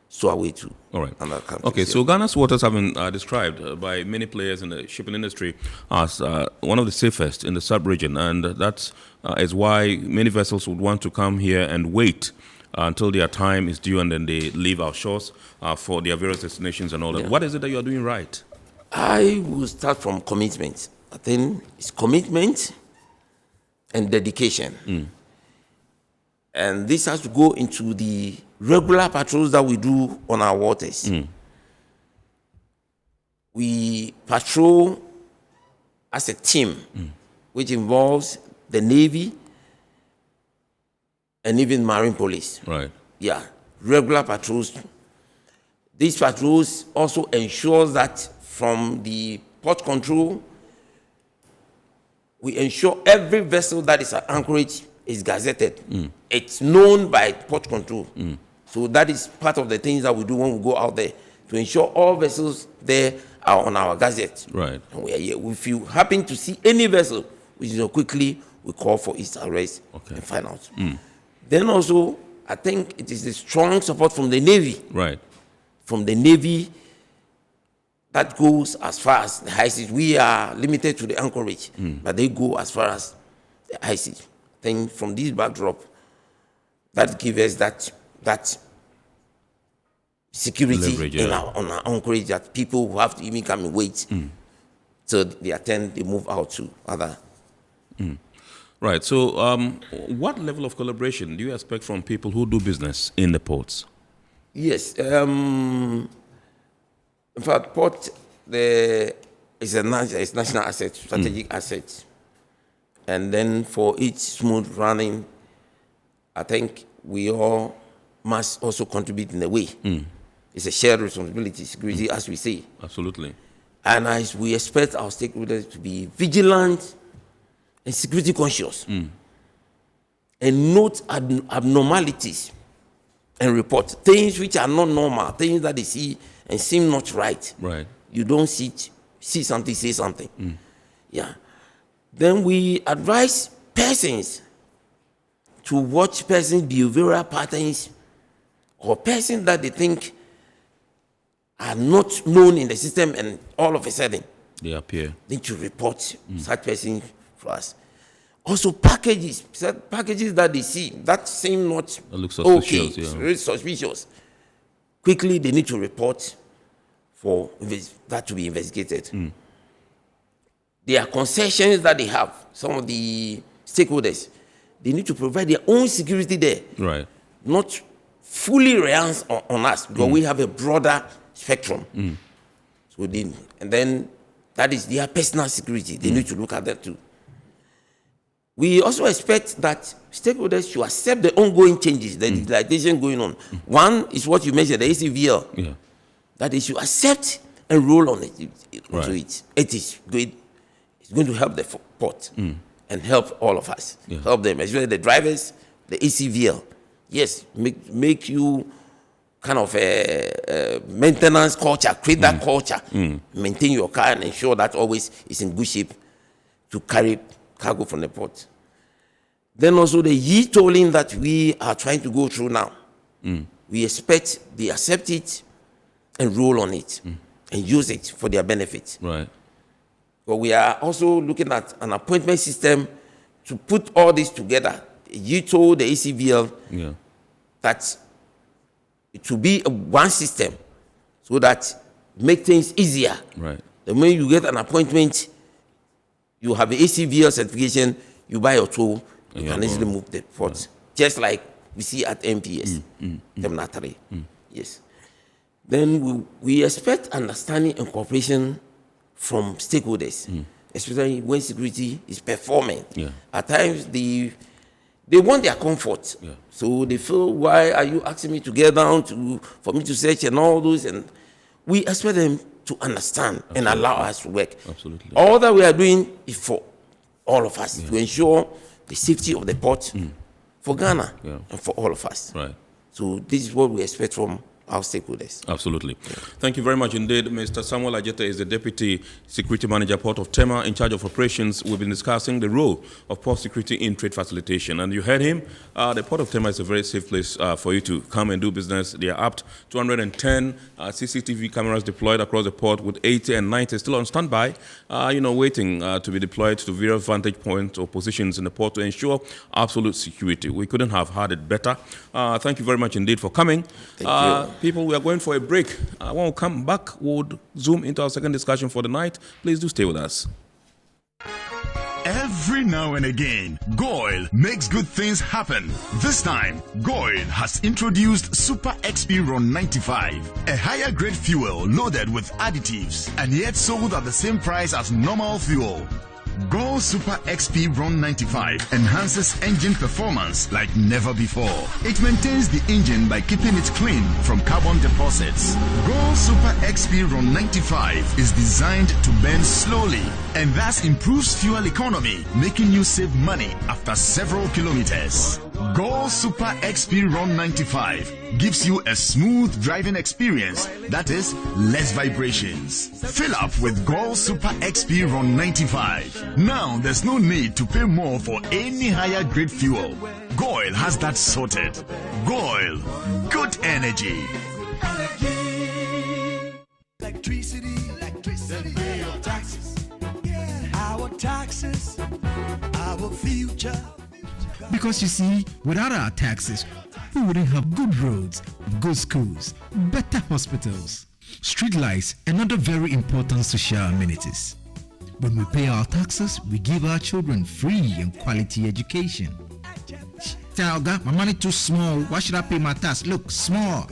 stow away to. All right. Another country. Okay, so Ghana's waters have been described by many players in the shipping industry as one of the safest in the sub-region, and that is why many vessels would want to come here and wait until their time is due, and then they leave our shores for their various destinations and all that. What is it that you are doing right? I will start from commitment. I think it's commitment and dedication. And this has to go into the regular patrols that we do on our waters. We patrol as a team, which involves the Navy and even Marine Police. Right. Yeah, regular patrols. These patrols also ensure that from the port control, we ensure every vessel that is at anchorage is gazetted. It's known by port control. So that is part of the things that we do when we go out there, to ensure all vessels there are on our gazette. Right. And we are here. If you happen to see any vessel, which is quickly, we call for its arrest and find out. Then also, I think it is a strong support from the Navy. Right. From the Navy, that goes as far as the high seas. We are limited to the anchorage, but they go as far as the high seas. I think from this backdrop, that gives us that security on our anchorage, that people who have to even come and wait till they move out to other. Right. So, what level of collaboration do you expect from people who do business in the ports? Yes. In fact, port is a national asset, strategic asset. And then for each smooth running, I think we all must also contribute in a way. It's a shared responsibility, security, as we say. Absolutely. And as we expect our stakeholders to be vigilant and security conscious, and note abnormalities and report things which are not normal, things that they see and seem not right. Right. You don't see something, say something. Yeah. Then we advise persons to watch persons' behavioral patterns, or persons that they think are not known in the system, and all of a sudden they appear. Need to report such persons for us. Also packages that they see that seem not that looks suspicious, very suspicious. Quickly they need to report for that to be investigated. There are concessions that they have. Some of the stakeholders, they need to provide their own security there. Right. Not fully reliant on us, because we have a broader spectrum. So and then that is their personal security. They need to look at that too. We also expect that stakeholders should accept the ongoing changes, the digitalization going on. One is what you mentioned, the ACVL. Yeah. That they should accept and roll on it. Right. So it is good. It's going to help the port and help all of us. Yeah. Help them, especially the drivers, the ACVL. Yes, make you kind of a maintenance culture, create that culture, maintain your car and ensure that always is in good shape to carry cargo from the port. Then also the e-tolling that we are trying to go through now. We expect they accept it and roll on it and use it for their benefit. Right. But we are also looking at an appointment system to put all this together. The e-toll, the ACVL, that it will be one system so that make things easier. Right. The moment you get an appointment, you have the ACVL certification, you buy your toll, you can easily move the port. Right. Just like we see at MPS, Terminal 3. Yes. Then we expect understanding and cooperation from stakeholders, especially when security is performing. At times, they want their comfort. So they feel, why are you asking me to get down for me to search and all those? And we expect them to understand and allow us to work. Absolutely. All that we are doing is for all of us to ensure the safety of the port for Ghana and for all of us. Right. So this is what we expect from our stakeholders. Absolutely. Thank you very much indeed. Mr. Samuel Ajete is the Deputy Security Manager, Port of Tema, in charge of operations. We've been discussing the role of port security in trade facilitation. And you heard him. The Port of Tema is a very safe place for you to come and do business. They are up to 210 CCTV cameras deployed across the port, with 80 and 90 still on standby, waiting to be deployed to various vantage points or positions in the port to ensure absolute security. We couldn't have had it better. Thank you very much indeed for coming. Thank you. People, we are going for a break. When we come back, we'll zoom into our second discussion for the night. Please do stay with us. Every now and again, Goil makes good things happen. This time, Goil has introduced Super XP Ron 95, a higher grade fuel loaded with additives and yet sold at the same price as normal fuel. Goil Super XP Ron 95 enhances engine performance like never before. It maintains the engine by keeping it clean from carbon deposits. Goil Super XP Ron 95 is designed to burn slowly and thus improves fuel economy, making you save money after several kilometers. Goil Super XP Ron 95 gives you a smooth driving experience, that is, less vibrations. Fill up with Goil Super XP Ron 95. Now there's no need to pay more for any higher grade fuel. Goil has that sorted. Goil, good energy. Electricity, then pay your taxes. Our taxes, our future. Because you see, without our taxes, we wouldn't have good roads, good schools, better hospitals, street lights, and other very important social amenities. When we pay our taxes, we give our children free and quality education. Talga, my money too small. Why should I pay my tax? Look, small.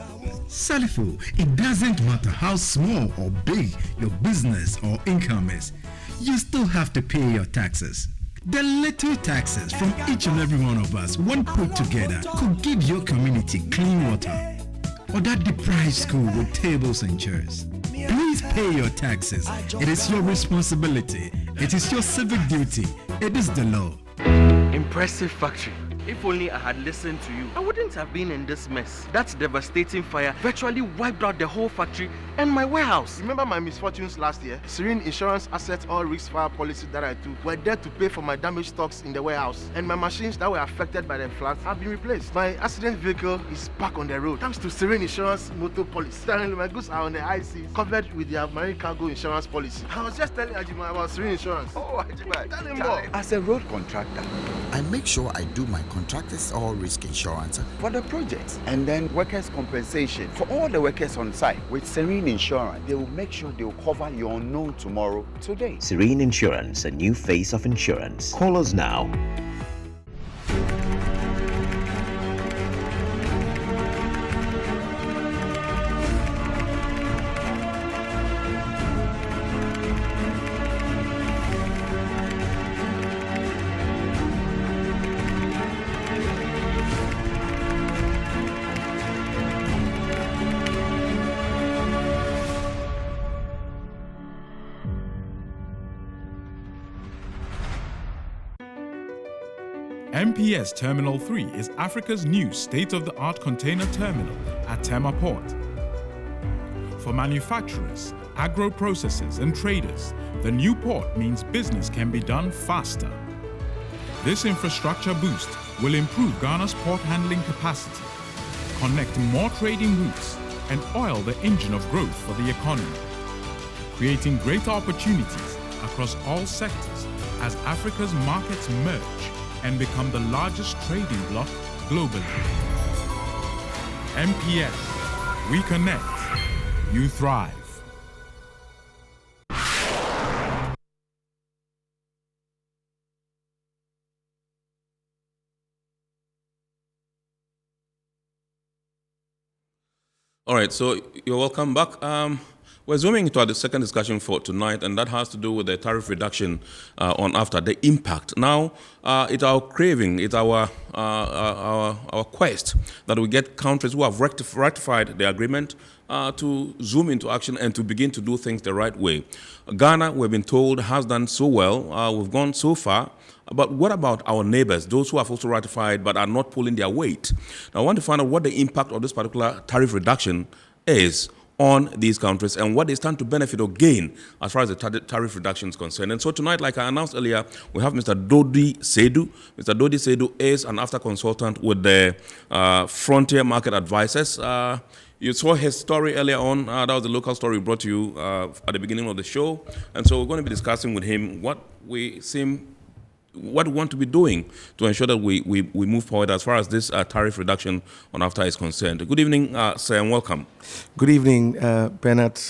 Salifo, it doesn't matter how small or big your business or income is. You still have to pay your taxes. The little taxes from each and every one of us, when put together, could give your community clean water, or that deprived school with tables and chairs. Please pay your taxes. It is your responsibility. It is your civic duty. It is the law. Impressive factory. If only I had listened to you, I wouldn't have been in this mess. That devastating fire virtually wiped out the whole factory and my warehouse. Remember my misfortunes last year? Serene Insurance Asset All Risk Fire policy that I took were there to pay for my damaged stocks in the warehouse. And my machines that were affected by the floods have been replaced. My accident vehicle is back on the road thanks to Serene Insurance motor policy. Currently, my goods are on the high seas, covered with their marine cargo insurance policy. I was just telling Ajima about Serene Insurance. Oh, Ajima, tell him more. As a road contractor, I make sure I do my contractors all risk insurance for the projects and then workers' compensation for all the workers on site. With Serene Insurance, they will make sure they will cover your unknown tomorrow today. Serene Insurance, a new face of insurance. Call us now. MPS Terminal 3 is Africa's new state-of-the-art container terminal at Tema Port. For manufacturers, agro-processors and traders, the new port means business can be done faster. This infrastructure boost will improve Ghana's port handling capacity, connect more trading routes, and oil the engine of growth for the economy, creating greater opportunities across all sectors as Africa's markets merge and become the largest trading bloc globally. MPS, we connect, you thrive. All right, so you're welcome back. We're zooming into the second discussion for tonight, and that has to do with the tariff reduction on AfCFTA, the impact. Now, it's our craving, it's our quest that we get countries who have ratified the agreement to zoom into action and to begin to do things the right way. Ghana, we've been told, has done so well. We've gone so far. But what about our neighbors, those who have also ratified but are not pulling their weight? Now, I want to find out what the impact of this particular tariff reduction is on these countries and what they stand to benefit or gain as far as the tariff reduction is concerned. And so tonight, like I announced earlier, we have Mr. Dodi Sedu. Mr. Dodi Sedu is an AfCFTA consultant with the Frontier Market Advisors. You saw his story earlier on. That was the local story we brought to you at the beginning of the show. And so we're going to be discussing with him what we want to be doing to ensure that we move forward as far as this tariff reduction on AfCFTA is concerned. Good evening, sir, and welcome. Good evening, Bernard.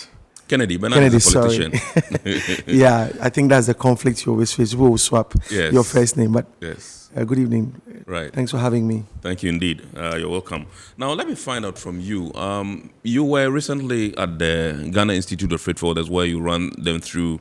Kennedy is a politician. Sorry. Yeah, I think that's the conflict you always face. People will swap your first name, but yes. Good evening. Right. Thanks for having me. Thank you indeed. You're welcome. Now, let me find out from you. You were recently at the Ghana Institute of Freight Forwarders, where you run them through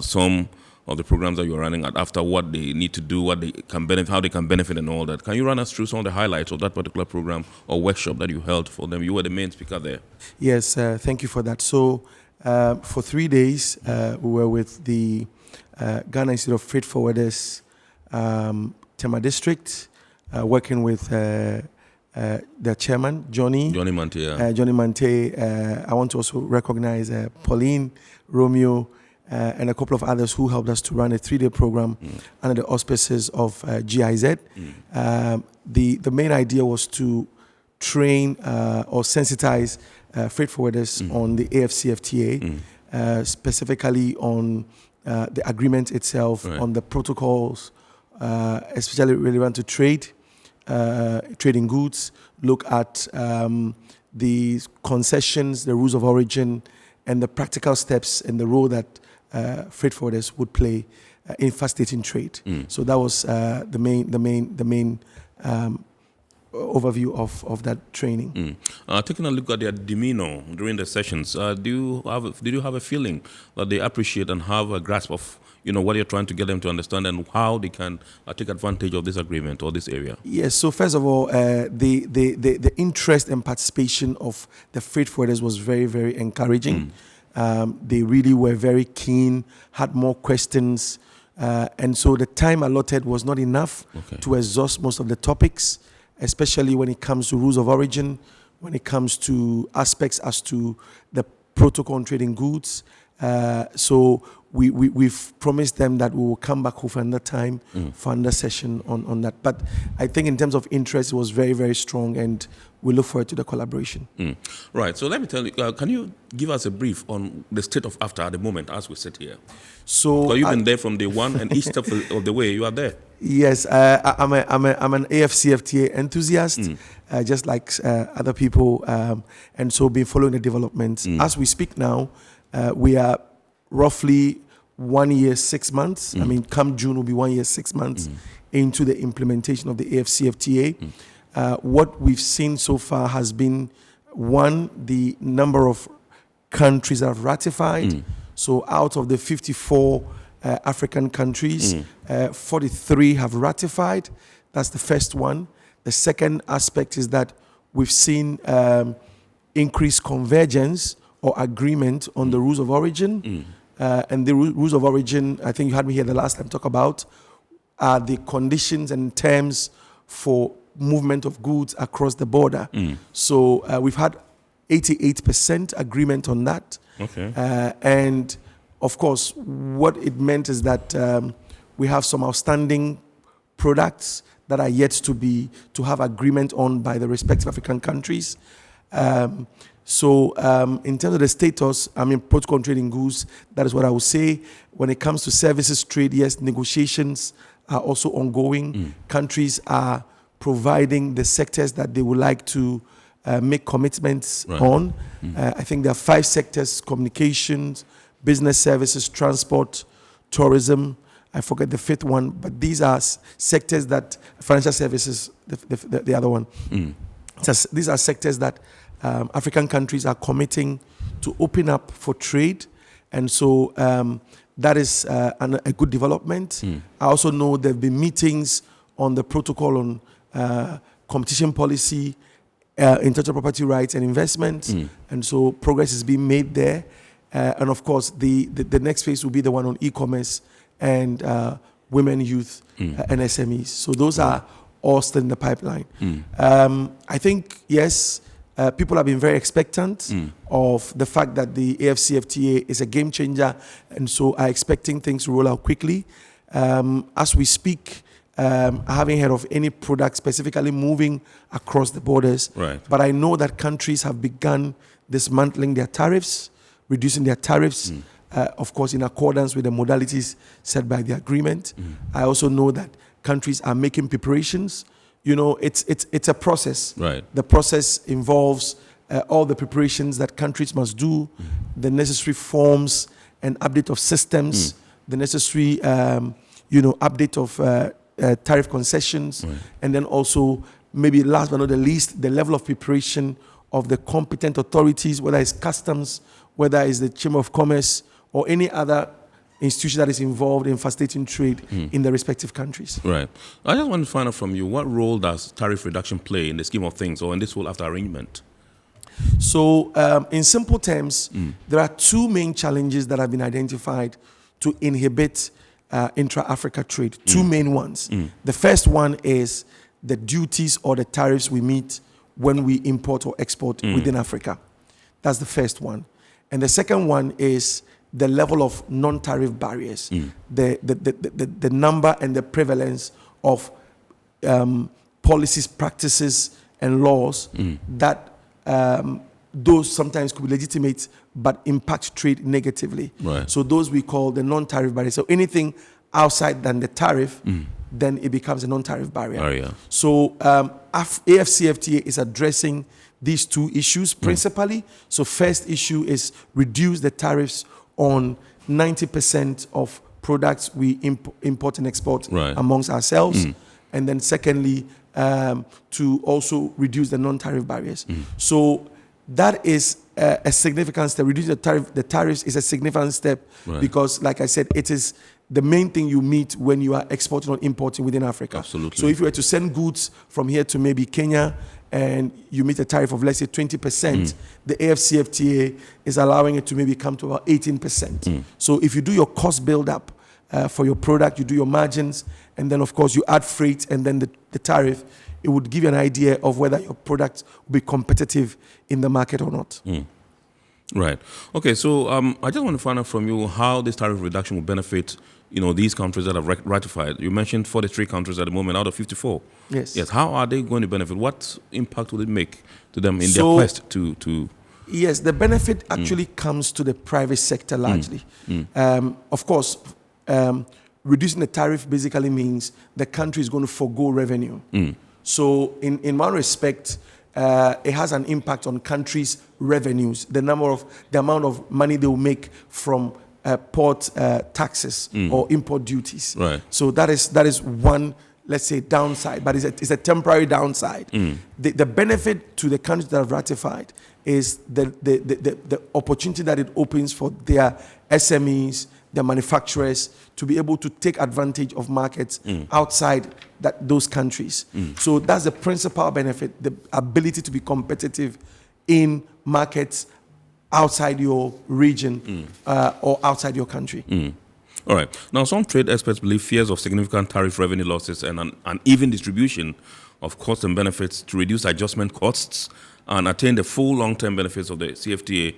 some of the programs that you're running at AfCFTA, what they need to do, what they can benefit, how they can benefit, and all that. Can you run us through some of the highlights of that particular program or workshop that you held for them? You were the main speaker there. Yes, thank you for that. So, for 3 days, we were with the Ghana Institute of Freight Forwarders, Tema District, working with their chairman, Johnny Mante. Johnny Mante. I want to also recognize Pauline, Romeo, and a couple of others who helped us to run a 3-day program under the auspices of GIZ. The main idea was to train or sensitize freight forwarders on the AfCFTA, specifically on the agreement itself, on the protocols, especially relevant to trade, trading goods, look at the concessions, the rules of origin, and the practical steps and the role that freight forwarders would play in facilitating trade. So that was the main overview of that training. Taking a look at their demeanor during the sessions, did you have a feeling that they appreciate and have a grasp of what you're trying to get them to understand and how they can take advantage of this agreement or this area? Yes. So first of all, the interest and participation of the freight forwarders was very, very encouraging. They really were very keen, had more questions, and so the time allotted was not enough to exhaust most of the topics, especially when it comes to rules of origin, when it comes to aspects as to the protocol on trading goods. So we've promised them that we will come back for another time for another session on that. But I think in terms of interest, it was very, very strong, and we look forward to the collaboration. Right. So let me tell you, can you give us a brief on the state of AfCFTA at the moment as we sit here? So you've been there from day one, and each step of the way you are there. Yes, I'm an AfCFTA enthusiast, just like other people, and so been following the developments. As we speak now, we are roughly 1 year, 6 months. I mean, come June will be 1 year, 6 months into the implementation of the AfCFTA. What we've seen so far has been, one, the number of countries that have ratified. So out of the 54 African countries, 43 have ratified. That's the first one. The second aspect is that we've seen increased convergence or agreement on the rules of origin. And the rules of origin, I think you had me here the last time talk about, are the conditions and terms for movement of goods across the border. So we've had 88% agreement on that. And of course, what it meant is that we have some outstanding products that are yet to have agreement on by the respective African countries. So in terms of the status, I mean, protocol on trading goods, that is what I would say. When it comes to services trade, yes, negotiations are also ongoing. Countries are providing the sectors that they would like to make commitments on. I think there are 5 sectors: communications, business services, transport, tourism. I forget the 5th one, but these are sectors that, financial services, the other one. These are sectors that African countries are committing to open up for trade. And so that is a good development. I also know there have been meetings on the protocol on competition policy, intellectual property rights and investment. And so progress is being made there. And of course, the next phase will be the one on e-commerce and women, youth, and SMEs. So those are all still in the pipeline. I think, yes, people have been very expectant of the fact that the AfCFTA is a game changer, and so are expecting things to roll out quickly. As we speak, I haven't heard of any product specifically moving across the borders, but I know that countries have begun dismantling their tariffs, reducing their tariffs, of course, in accordance with the modalities set by the agreement. I also know that countries are making preparations. You know, it's a process. The process involves all the preparations that countries must do, the necessary forms and update of systems, the necessary, update of tariff concessions, and then also, maybe last but not the least, the level of preparation of the competent authorities, whether it's customs, whether it's the Chamber of Commerce, or any other institution that is involved in facilitating trade in the respective countries. I just want to find out from you, what role does tariff reduction play in the scheme of things or in this whole AfCFTA arrangement? So, in simple terms, there are two main challenges that have been identified to inhibit intra-Africa trade, two main ones. The first one is the duties or the tariffs we meet when we import or export within Africa. That's the first one. And the second one is the level of non-tariff barriers, the number and the prevalence of policies, practices, and laws that those sometimes could be legitimate but impact trade negatively. So those we call the non-tariff barriers. So anything outside than the tariff, then it becomes a non-tariff barrier. So AfCFTA is addressing these two issues principally. So first issue is reduce the tariffs on 90% of products we import and export amongst ourselves. And then secondly, to also reduce the non-tariff barriers. So that is a significant step. Reducing the tariffs is a significant step because, like I said, it is the main thing you meet when you are exporting or importing within Africa. So if you were to send goods from here to maybe Kenya and you meet a tariff of, let's say, 20%, the AfCFTA is allowing it to maybe come to about 18%. So if you do your cost build-up for your product, you do your margins, and then, of course, you add freight and then the tariff, it would give you an idea of whether your product will be competitive in the market or not. Okay, so I just want to find out from you how this tariff reduction will benefit, these countries that have ratified. You mentioned 43 countries at the moment out of 54. Yes. How are they going to benefit? What impact will it make to them in their quest to? Yes, the benefit actually comes to the private sector largely. Of course, reducing the tariff basically means the country is going to forgo revenue. So in one respect, it has an impact on countries' revenues, the amount of money they will make from port taxes or import duties. So that is one, let's say, downside, but it's a temporary downside. The benefit to the countries that have ratified is the opportunity that it opens for their SMEs, their manufacturers, to be able to take advantage of markets outside those countries. So that's the principal benefit, the ability to be competitive in markets outside your region or outside your country. All right. Now, some trade experts believe fears of significant tariff revenue losses and an uneven distribution of costs and benefits to reduce adjustment costs and attain the full long-term benefits of the CFTA.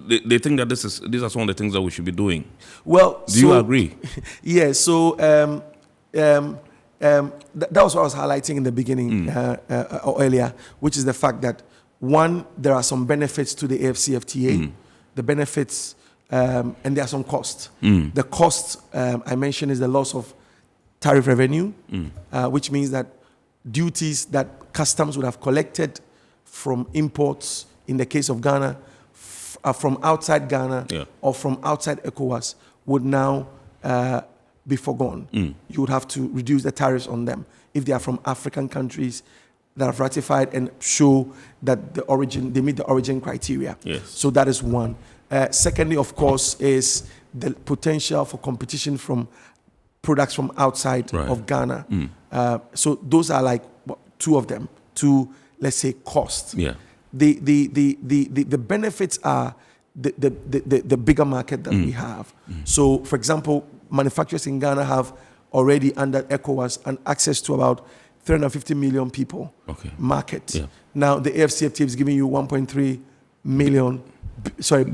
They think that these are some of the things that we should be doing. Well, do you agree? Yeah. So that was what I was highlighting in the beginning or earlier, which is the fact that one, there are some benefits to the AfCFTA, the benefits, and there are some costs. The cost I mentioned is the loss of tariff revenue, which means that duties that customs would have collected from imports, in the case of Ghana, from outside Ghana or from outside ECOWAS, would now be forgone. You would have to reduce the tariffs on them. If they are from African countries, that have ratified and show that they meet the origin criteria. Yes. So that is one. Secondly, of course, is the potential for competition from products from outside of Ghana. So those are like two of them. To, let's say, cost. Yeah. The benefits are the bigger market that we have. So, for example, manufacturers in Ghana have already under ECOWAS and access to about 350 million people market. Yeah. Now, the AfCFTA is giving you 1.3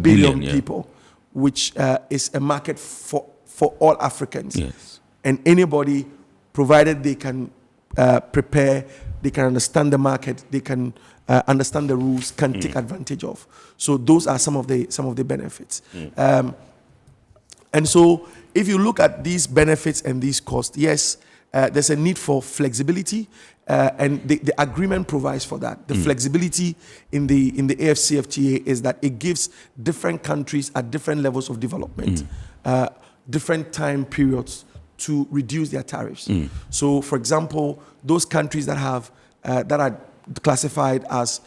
billion people, which is a market for all Africans. Yes. And anybody, provided they can prepare, they can understand the market, they can understand the rules, can take advantage of. So those are some of the benefits. And so if you look at these benefits and these costs, yes, there's a need for flexibility, and the agreement provides for that. The flexibility in the AfCFTA is that it gives different countries at different levels of development different time periods to reduce their tariffs. So, for example, those countries that have that are classified as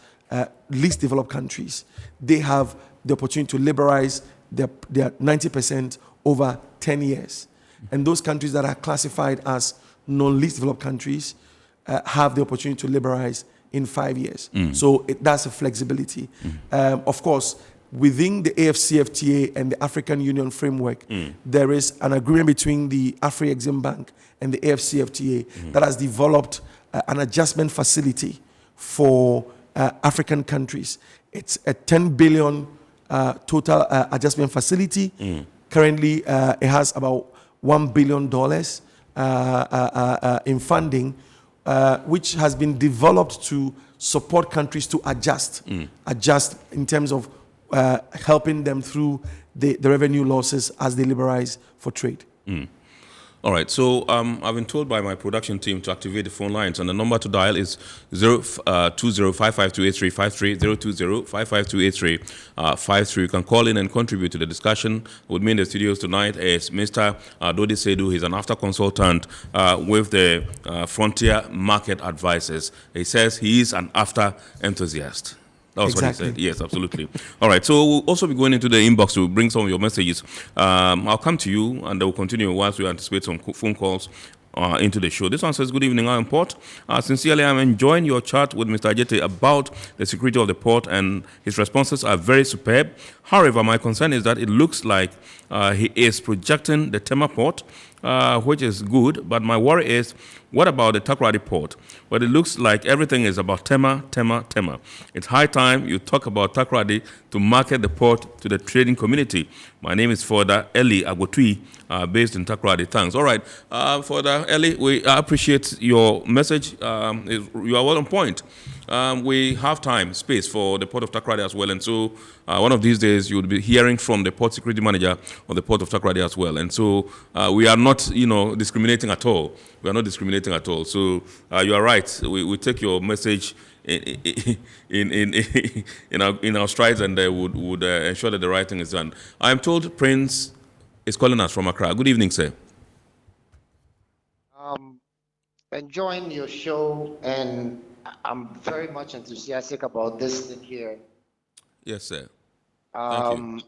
least developed countries, they have the opportunity to liberalize their 90% over 10 years. And those countries that are classified as non-least developed countries have the opportunity to liberalize in 5 years. So that's a flexibility. Of course, within the AfCFTA and the African Union framework, there is an agreement between the Afri-Exim Bank and the AfCFTA that has developed an adjustment facility for African countries. It's a 10 billion total adjustment facility. Currently, it has about $1 billion in funding, which has been developed to support countries to adjust in terms of helping them through the revenue losses as they liberalize for trade. All right, so I've been told by my production team to activate the phone lines, and the number to dial is 020-552-8353, 020-552-8353. You can call in and contribute to the discussion. With me in the studios tonight is Mr. Dodi Seydou. He's an AfCFTA consultant with the Frontier Market Advisors. He says he is an AfCFTA enthusiast. That was what he said. Yes, absolutely. All right. So we'll also be going into the inbox to bring some of your messages. I'll come to you, and then we'll continue whilst we anticipate some phone calls into the show. This one says, good evening, I'm Port. Sincerely, I'm enjoying your chat with Mr. Ajete about the security of the port, and his responses are very superb. However, my concern is that it looks like he is projecting the Tema port, which is good, but my worry is, what about the Takoradi port? Well, it looks like everything is about Tema. It's high time you talk about Takoradi to market the port to the trading community. My name is Foda Eli Agotui, based in Takoradi. Thanks. All right, Foda Eli, we appreciate your message. You are well on point. We have space for the port of Takoradi as well, and so one of these days you will be hearing from the port security manager of the port of Takoradi as well. And so we are not, discriminating at all. We are not discriminating at all. So you are right. We take your message in our strides, and would ensure that the right thing is done. I am told Prince is calling us from Accra. Good evening, sir. Enjoying your show, and I'm very much enthusiastic about this thing here. Yes, sir. Thank you.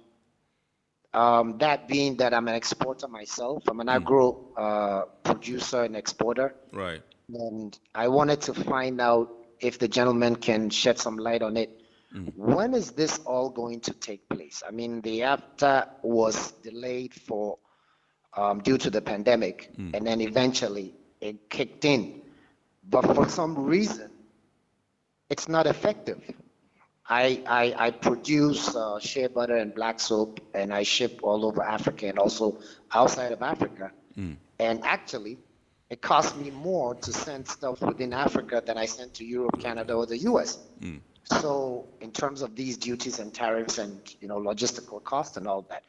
That being that I'm an exporter myself, I'm an agro producer and exporter. Right. And I wanted to find out if the gentleman can shed some light on it. When is this all going to take place? I mean, the AfCFTA was delayed for due to the pandemic, and then eventually it kicked in. But for some reason, it's not effective. I produce shea butter and black soap, and I ship all over Africa and also outside of Africa. And actually, it costs me more to send stuff within Africa than I send to Europe, Canada, or the US. So in terms of these duties and tariffs and logistical costs and all that,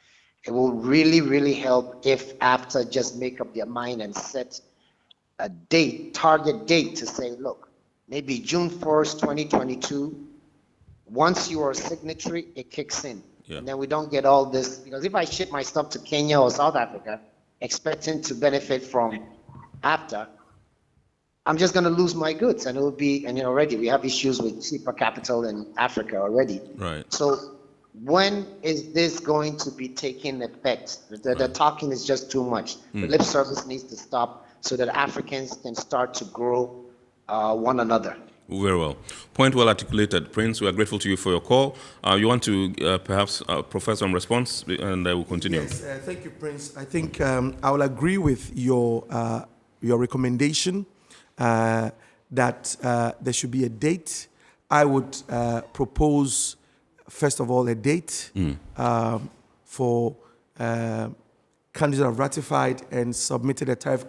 it will really, really help if AfCFTA just make up their mind and set a target date to say, look, maybe June 1st, 2022, once you are a signatory, it kicks in. And then we don't get all this, because if I ship my stuff to Kenya or South Africa, expecting to benefit from AfCFTA, I'm just going to lose my goods, and it will be, and already we have issues with cheaper capital in Africa already. Right. So when is this going to be taking effect? The talking is just too much. The lip service needs to stop so that Africans can start to grow one another. Very well. Point well articulated. Prince, we are grateful to you for your call. You want to perhaps profess some response, and I will continue. Yes, thank you, Prince. I think I will agree with your recommendation that there should be a date. I would propose, first of all, a date for countries that have ratified and submitted a tariff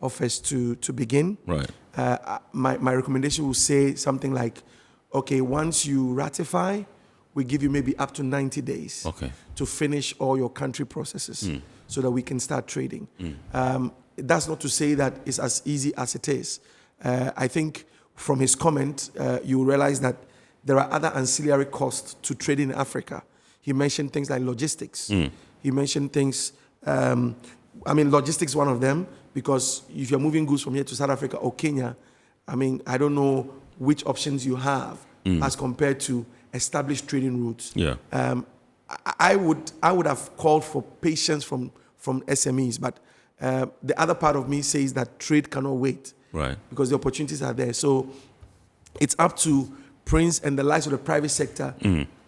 offers to begin. Right. My recommendation will say something like, okay, once you ratify, we give you maybe up to 90 days to finish all your country processes so that we can start trading. That's not to say that it's as easy as it is. I think from his comment, you will realize that there are other ancillary costs to trading in Africa. He mentioned things like logistics. He mentioned things, logistics is one of them, because if you're moving goods from here to South Africa or Kenya, I don't know which options you have as compared to established trading routes. Yeah. I would have called for patience from SMEs, but the other part of me says that trade cannot wait. Right. Because the opportunities are there. So it's up to Prince and the likes of the private sector,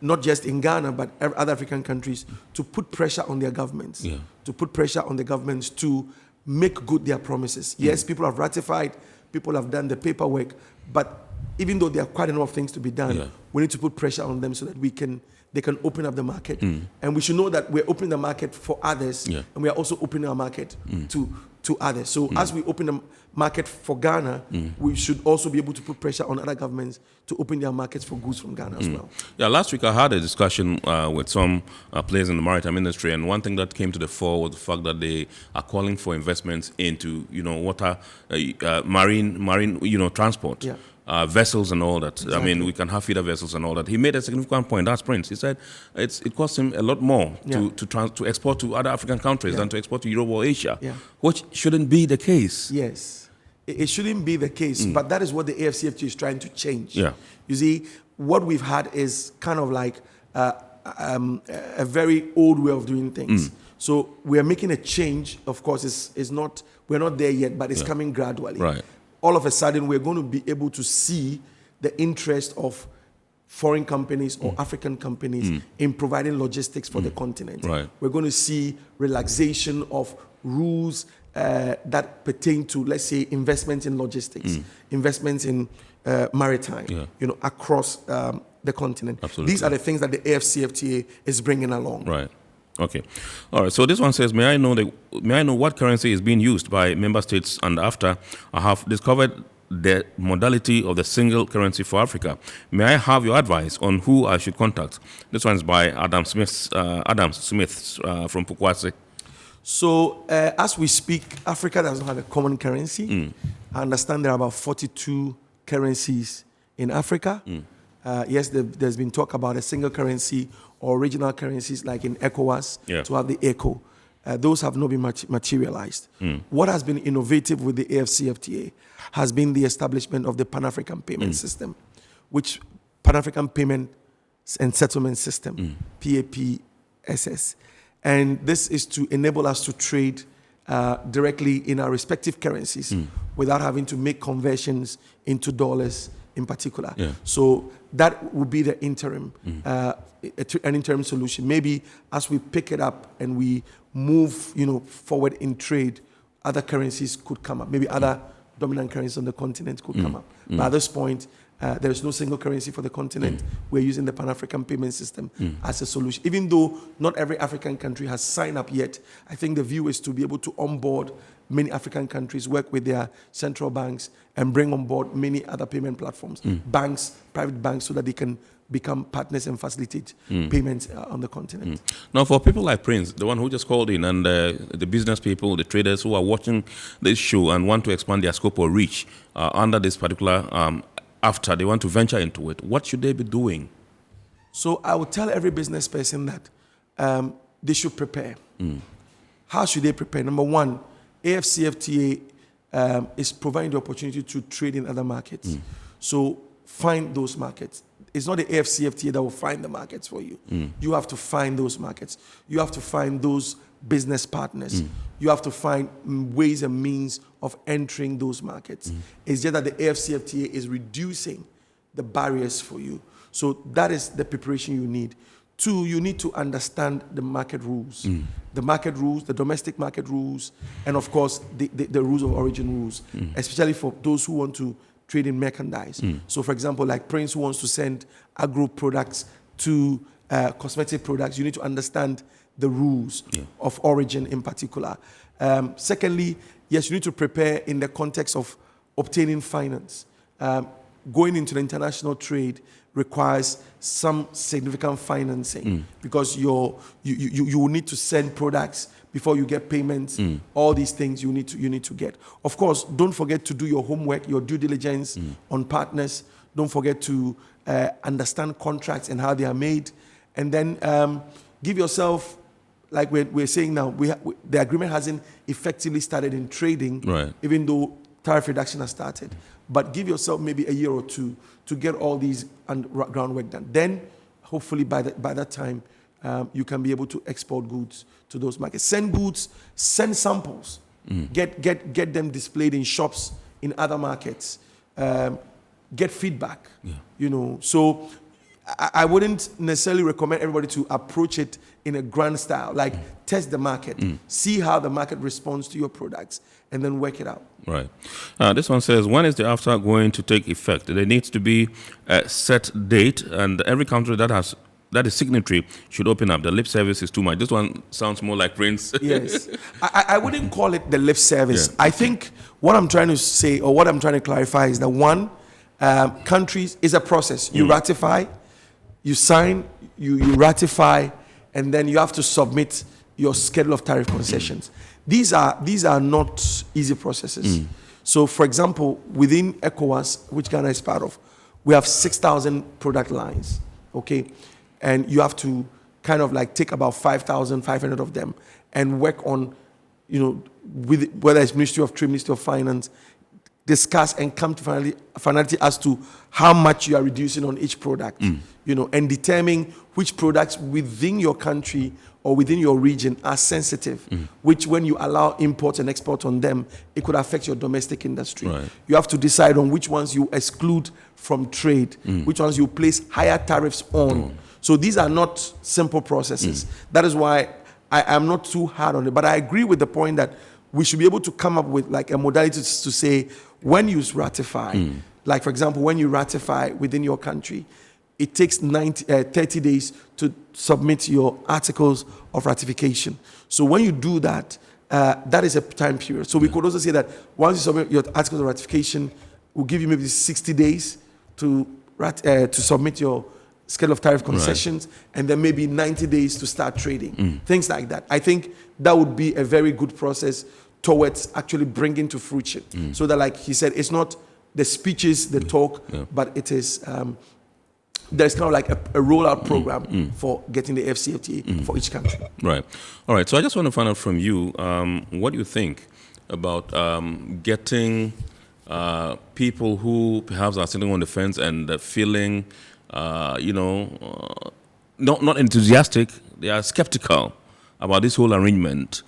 not just in Ghana, but other African countries, to put pressure on their governments, to put pressure on the governments to make good their promises. Yes, people have ratified, people have done the paperwork, but even though there are quite a number of things to be done, we need to put pressure on them so that they can open up the market. And we should know that we're opening the market for others, and we are also opening our market to others. So as we open the market for Ghana, we should also be able to put pressure on other governments to open their markets for goods from Ghana as well. Yeah, last week I had a discussion with some players in the maritime industry, and one thing that came to the fore was the fact that they are calling for investments into, water, marine, transport. Yeah. Vessels and all that. Exactly. We can have feeder vessels and all that. He made a significant point. That's Prince. He said it costs him a lot more to export to other African countries than to export to Europe or Asia, which shouldn't be the case. Yes, it shouldn't be the case, but that is what the AfCFTA is trying to change. Yeah. You see, what we've had is kind of like a very old way of doing things. So we are making a change. Of course, we're not there yet, but it's coming gradually. Right. All of a sudden, we're going to be able to see the interest of foreign companies or African companies in providing logistics for the continent. Right. We're going to see relaxation of rules that pertain to, let's say, investments in logistics, investments in maritime, across the continent. Absolutely. These are the things that the AfCFTA is bringing along. Right. Okay. All right. So this one says, may I know what currency is being used by member states, and after I have discovered the modality of the single currency for Africa, may I have your advice on who I should contact? This one is by Adam Smith from Pukwase. So as we speak, Africa does not have a common currency. I understand there are about 42 currencies in Africa. Yes, there's been talk about a single currency or regional currencies like in ECOWAS to have the ECO. Those have not been materialized. What has been innovative with the AfCFTA has been the establishment of the Pan-African Payment System, which Pan-African Payment and Settlement System, PAPSS. And this is to enable us to trade directly in our respective currencies without having to make conversions into dollars in particular. So that would be the interim, an interim solution. Maybe as we pick it up and we move, forward in trade, other currencies could come up. Maybe other dominant currencies on the continent could come up. But at this point, there is no single currency for the continent. We're using the Pan-African Payment System as a solution. Even though not every African country has signed up yet, I think the view is to be able to onboard many African countries, work with their central banks, and bring on board many other payment platforms, banks, private banks, so that they can become partners and facilitate payments on the continent. Now, for people like Prince, the one who just called in, and the business people, the traders who are watching this show and want to expand their scope or reach under this particular after they want to venture into it, what should they be doing? So I would tell every business person that they should prepare. How should they prepare? Number one, AfCFTA is providing the opportunity to trade in other markets. So find those markets. It's not the AfCFTA that will find the markets for you. You have to find those markets. You have to find those business partners. You have to find ways and means of entering those markets. It's just that the AfCFTA is reducing the barriers for you. So that is the preparation you need. 2, you need to understand the market rules. The market rules, the domestic market rules, and of course, the rules of origin rules, especially for those who want to trade in merchandise. So for example, like Prince who wants to send agro products to cosmetic products, you need to understand the rules of origin in particular. Secondly, yes, you need to prepare in the context of obtaining finance. Going into the international trade requires some significant financing because you will need to send products before you get payments. All these things you need to get. Of course, don't forget to do your homework, your due diligence on partners. Don't forget to understand contracts and how they are made, and then give yourself, like we're saying now, the agreement hasn't effectively started in trading, even though tariff reduction has started. But give yourself maybe a year or 2 to get all these groundwork done. Then, hopefully, by that time, you can be able to export goods to those markets. Send goods, send samples, get them displayed in shops in other markets. Get feedback. You know, so I wouldn't necessarily recommend everybody to approach it in a grand style. Like test the market, see how the market responds to your products, and then work it out. Right. This one says, when is the AfCFTA going to take effect? There needs to be a set date, and every country that is signatory should open up. The lip service is too much. This one sounds more like Prince. Yes. I wouldn't call it the lip service. I think what I'm trying to say, or what I'm trying to clarify, is that one, countries is a process. You ratify, you sign, you ratify, and then you have to submit your schedule of tariff concessions. These are not easy processes. So, for example, within ECOWAS, which Ghana is part of, we have 6,000 product lines, okay? And you have to kind of like take about 5,500 of them and work on, you know, with whether it's Ministry of Trade, Ministry of Finance, discuss and come to finality as to how much you are reducing on each product, you know, and determine which products within your country or within your region are sensitive, which when you allow import and export on them, it could affect your domestic industry. You have to decide on which ones you exclude from trade, which ones you place higher tariffs on. So these are not simple processes. That is why I am not too hard on it. But I agree with the point that we should be able to come up with like a modality to say, when you ratify, like for example, when you ratify within your country, it takes 30 days to submit your articles of ratification. So when you do that, that is a time period. So we could also say that once you submit your articles of ratification, we'll give you maybe 60 days to submit your schedule of tariff concessions, and then maybe 90 days to start trading. Things like that. I think that would be a very good process towards actually bringing to fruition. So that, like he said, it's not the speeches, the talk, but it is, there's kind of like a rollout program for getting the AfCFTA for each country. Right. All right. So I just want to find out from you, what do you think about getting people who perhaps are sitting on the fence and feeling, not enthusiastic, they are skeptical about this whole arrangement.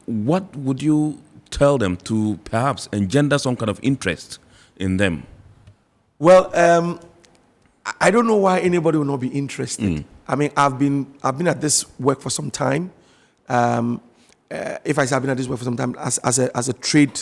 What would you tell them to perhaps engender some kind of interest in them? Well, I don't know why anybody will not be interested. I mean, I've been at this work for some time. If I say I've been at this work for some time, as a trade,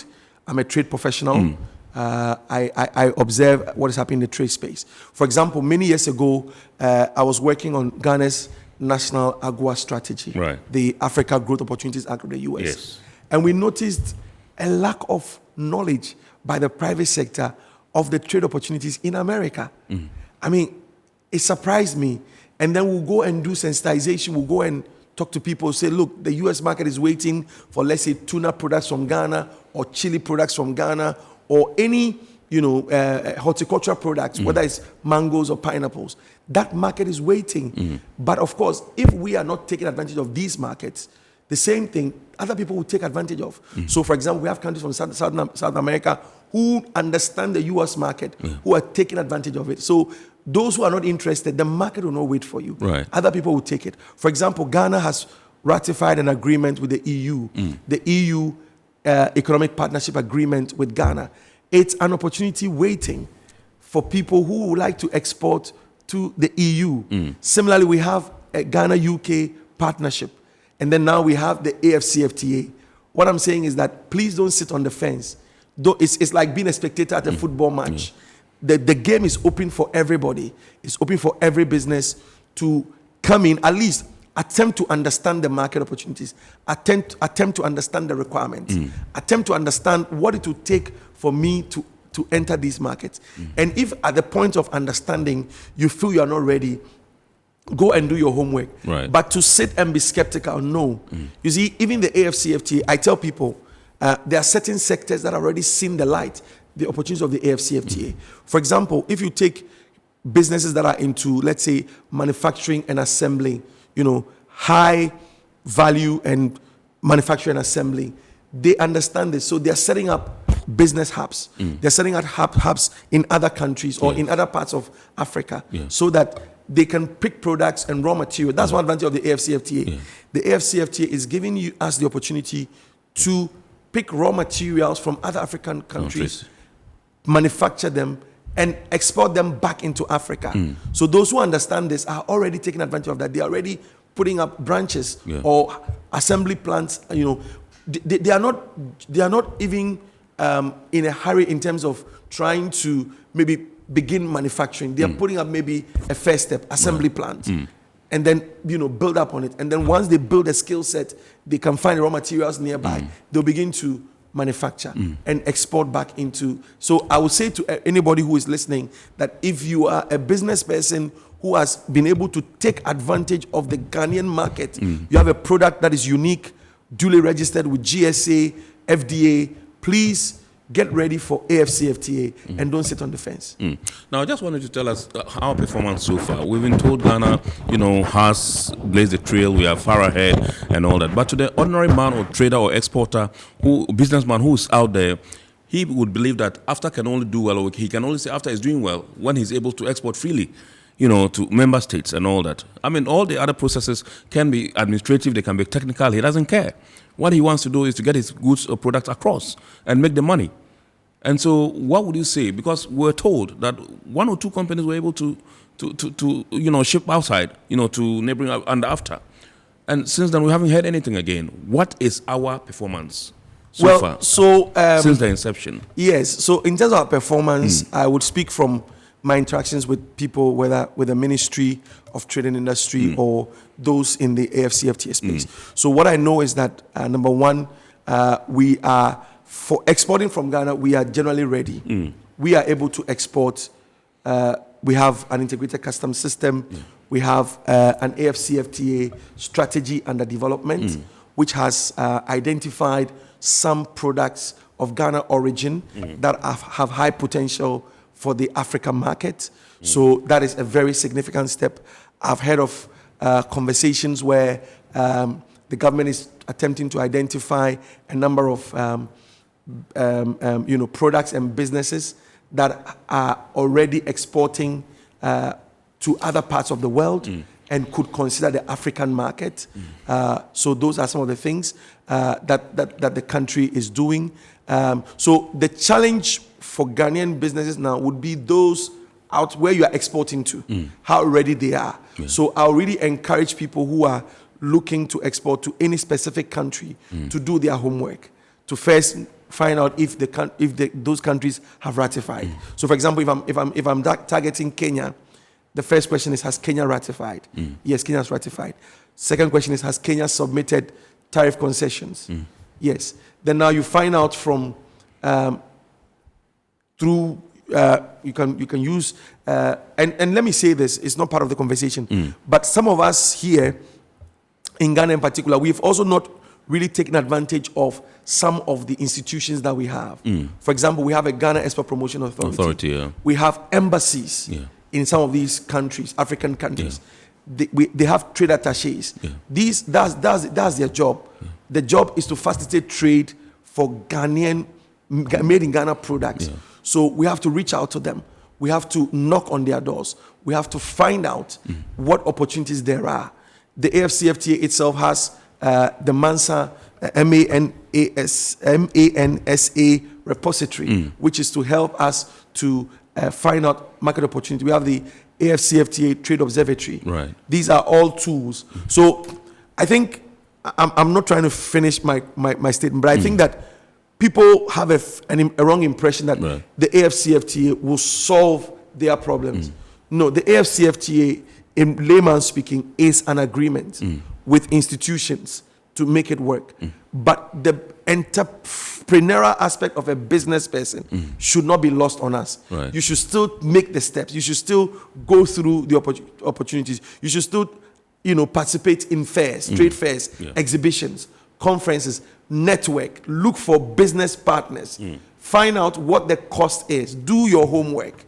I'm a trade professional. I observe what is happening in the trade space. For example, many years ago, I was working on Ghana's national AGOA strategy, the Africa Growth Opportunities Act of the US. Yes. And we noticed a lack of knowledge by the private sector of the trade opportunities in America. I mean, it surprised me. And then we'll go and do sensitization. We'll go and talk to people, say, look, the US market is waiting for, let's say, tuna products from Ghana or chili products from Ghana or any, horticultural products, whether it's mangoes or pineapples. That market is waiting. But of course, if we are not taking advantage of these markets, the same thing other people will take advantage of. So, for example, we have countries from South America who understand the U.S. market, who are taking advantage of it. So, those who are not interested, the market will not wait for you. Right. Other people will take it. For example, Ghana has ratified an agreement with the EU, the EU Economic Partnership Agreement with Ghana. It's an opportunity waiting for people who would like to export to the EU. Similarly, we have a Ghana-UK partnership. And then now we have the AfCFTA. What I'm saying is that please don't sit on the fence. It's like being a spectator at a football match. The game is open for everybody. It's open for every business to come in, at least attempt to understand the market opportunities, attempt to understand the requirements, attempt to understand what it would take for me to enter these markets. And if at the point of understanding you feel you are not ready, go and do your homework. Right. But to sit and be skeptical, no. You see, even the AfCFTA, I tell people, there are certain sectors that have already seen the light, the opportunities of the AfCFTA. For example, if you take businesses that are into, let's say, manufacturing and assembling, high value and manufacturing and assembling, they understand this. So they're setting up business hubs. They're setting up hubs in other countries or in other parts of Africa so that they can pick products and raw material. That's one advantage of the AfCFTA. The AfCFTA is giving us the opportunity to pick raw materials from other African countries, manufacture them, and export them back into Africa. So those who understand this are already taking advantage of that. They are already putting up branches or assembly plants. They are not even in a hurry in terms of trying to maybe begin manufacturing. They are putting up maybe a first step, assembly plant, and then build up on it. And then once they build a skill set, they can find raw materials nearby. They'll begin to manufacture and export back into. So I would say to anybody who is listening that if you are a business person who has been able to take advantage of the Ghanaian market, you have a product that is unique, duly registered with GSA, FDA, please get ready for AfCFTA and don't sit on the fence. Now, I just wanted to tell us our performance so far. We've been told Ghana, has blazed the trail. We are far ahead and all that. But to the ordinary man or trader or exporter, businessman who is out there, he would believe that AfCFTA can only do well, or he can only say AfCFTA is doing well when he's able to export freely, to member states and all that. I mean, all the other processes can be administrative, they can be technical. He doesn't care. What he wants to do is to get his goods or products across and make the money. And so what would you say? Because we're told that one or two companies were able to ship outside, to neighboring under AfCFTA. And since then, we haven't heard anything again. What is our performance so far since the inception? Yes. So in terms of our performance, I would speak from my interactions with people, whether with the Ministry of Trade and Industry or those in the AfCFTA space. So what I know is that, number one, we are, for exporting from Ghana, we are generally ready. We are able to export. We have an integrated customs system. We have an AfCFTA strategy under development, which has identified some products of Ghana origin that have high potential for the African market. So that is a very significant step. I've heard of conversations where the government is attempting to identify a number of products and businesses that are already exporting to other parts of the world and could consider the African market. So those are some of the things that the country is doing. So the challenge for Ghanaian businesses now would be those out where you are exporting to, how ready they are. So I'll really encourage people who are looking to export to any specific country to do their homework, to first find out if those countries have ratified. So, for example, if I'm targeting Kenya, the first question is, has Kenya ratified? Yes, Kenya has ratified. Second question is, has Kenya submitted tariff concessions? Yes. Then now you find out from through you can use and let me say this, it's not part of the conversation, but some of us here in Ghana in particular, we've also not really taken advantage of some of the institutions that we have. For example, we have a Ghana Export Promotion Authority. We have embassies in some of these countries, African countries. they have trade attaches. That's their job. The job is to facilitate trade for Ghanaian, made in Ghana products. So we have to reach out to them. We have to knock on their doors. We have to find out what opportunities there are. The AfCFTA itself has the MANSA, MANSA repository, which is to help us to find out market opportunity. We have the AfCFTA Trade Observatory. Right. These are all tools. So I think, I'm not trying to finish my statement, but I think that people have a wrong impression that the AfCFTA will solve their problems. No, the AfCFTA, in layman speaking, is an agreement with institutions to make it work. But the entrepreneurial aspect of a business person should not be lost on us. Right. You should still make the steps. You should still go through the opportunities. You should still, participate in fairs, trade fairs, exhibitions, conferences, network, look for business partners, find out what the cost is, do your homework.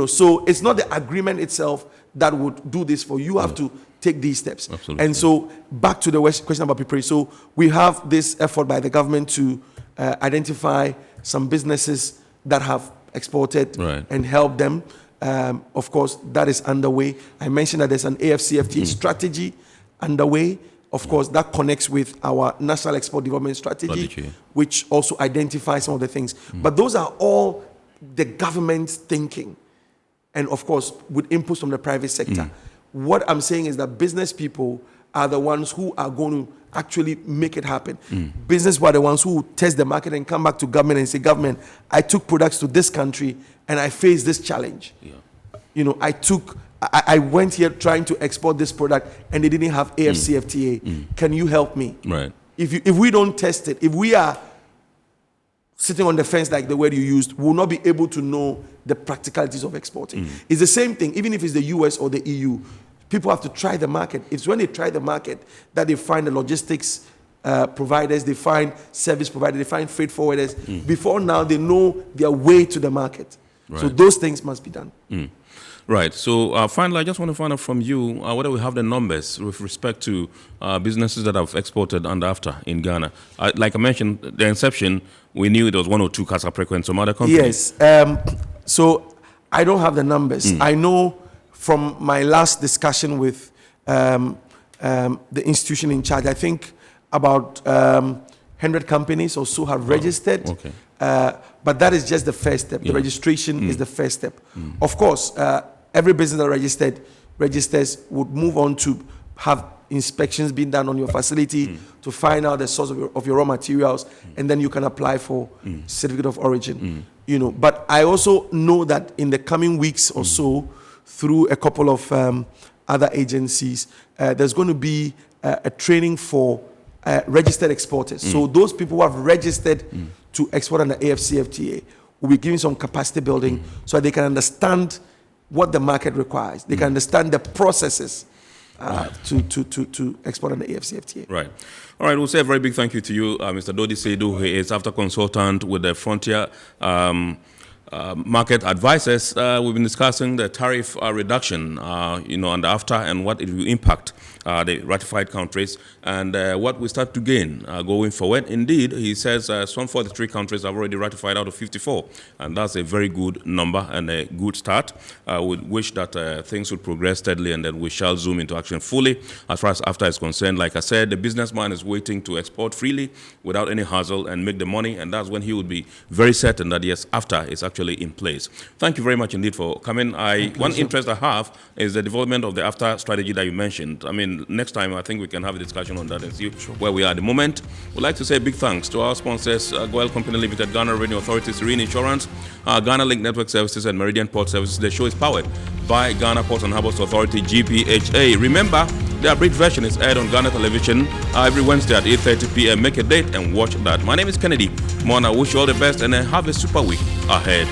So it's not the agreement itself that would do this for you. You have to take these steps. Absolutely. And so back to the question about preparation. So we have this effort by the government to identify some businesses that have exported and help them. Of course, that is underway. I mentioned that there's an AfCFTA strategy underway. Of course, that connects with our National Export Development Strategy, which also identifies some of the things. But those are all the government's thinking. And of course, with inputs from the private sector. What I'm saying is that business people are the ones who are going to actually make it happen. Business were the ones who test the market and come back to government and say, government, I took products to this country and I faced this challenge. I went here trying to export this product and they didn't have AfCFTA. Can you help me? Right. If we don't test it, if we are sitting on the fence like the word you used, we will not be able to know the practicalities of exporting. It's the same thing, even if it's the US or the EU. People have to try the market. It's when they try the market that they find the logistics providers, they find service providers, they find freight forwarders. Before now, they know their way to the market. So those things must be done. Right. So finally, I just want to find out from you whether we have the numbers with respect to businesses that have exported under AfTA in Ghana. Like I mentioned, the inception, we knew it was 1 or 2 Casapreco and some other companies. Yes. So I don't have the numbers. I know from my last discussion with the institution in charge, I think about 100 companies or so have registered. Okay. But that is just the first step. The registration is the first step. Of course, every business that registers would move on to have inspections being done on your facility to find out the source of your raw materials, and then you can apply for certificate of origin. But I also know that in the coming weeks or so, through a couple of other agencies, there's going to be a training for registered exporters. So those people who have registered to export under AfCFTA will be given some capacity building so that they can understand what the market requires. They can understand the processes to export under AfCFTA. Right. All right, we'll say a very big thank you to you, Mr. Dodi Seidu, who is AfTA consultant with the Frontier Market Advisors. We've been discussing the tariff reduction, under AfTA and what it will impact the ratified countries and what we start to gain going forward. Indeed, he says some 43 countries have already ratified out of 54, and that's a very good number and a good start. We wish that things would progress steadily, and then we shall zoom into action fully. As far as AfTA is concerned, like I said, the businessman is waiting to export freely without any hassle and make the money, and that's when he would be very certain that yes, AfTA is actually in place. Thank you very much indeed for coming. One interest I have is the development of the AfTA strategy that you mentioned. I mean, next time I think we can have a discussion on that and see where we are at the moment. We'd like to say a big thanks to our sponsors, Goel Company Limited, Ghana Revenue Authority, Serene Insurance, Ghana Link Network Services, and Meridian Port Services. The show is powered by Ghana Ports and Harbours Authority, GPHA. Remember, the abridged version is aired on Ghana Television every Wednesday at 8:30 p.m. Make a date and watch that. My name is Kennedy Mona. I wish you all the best and have a super week ahead.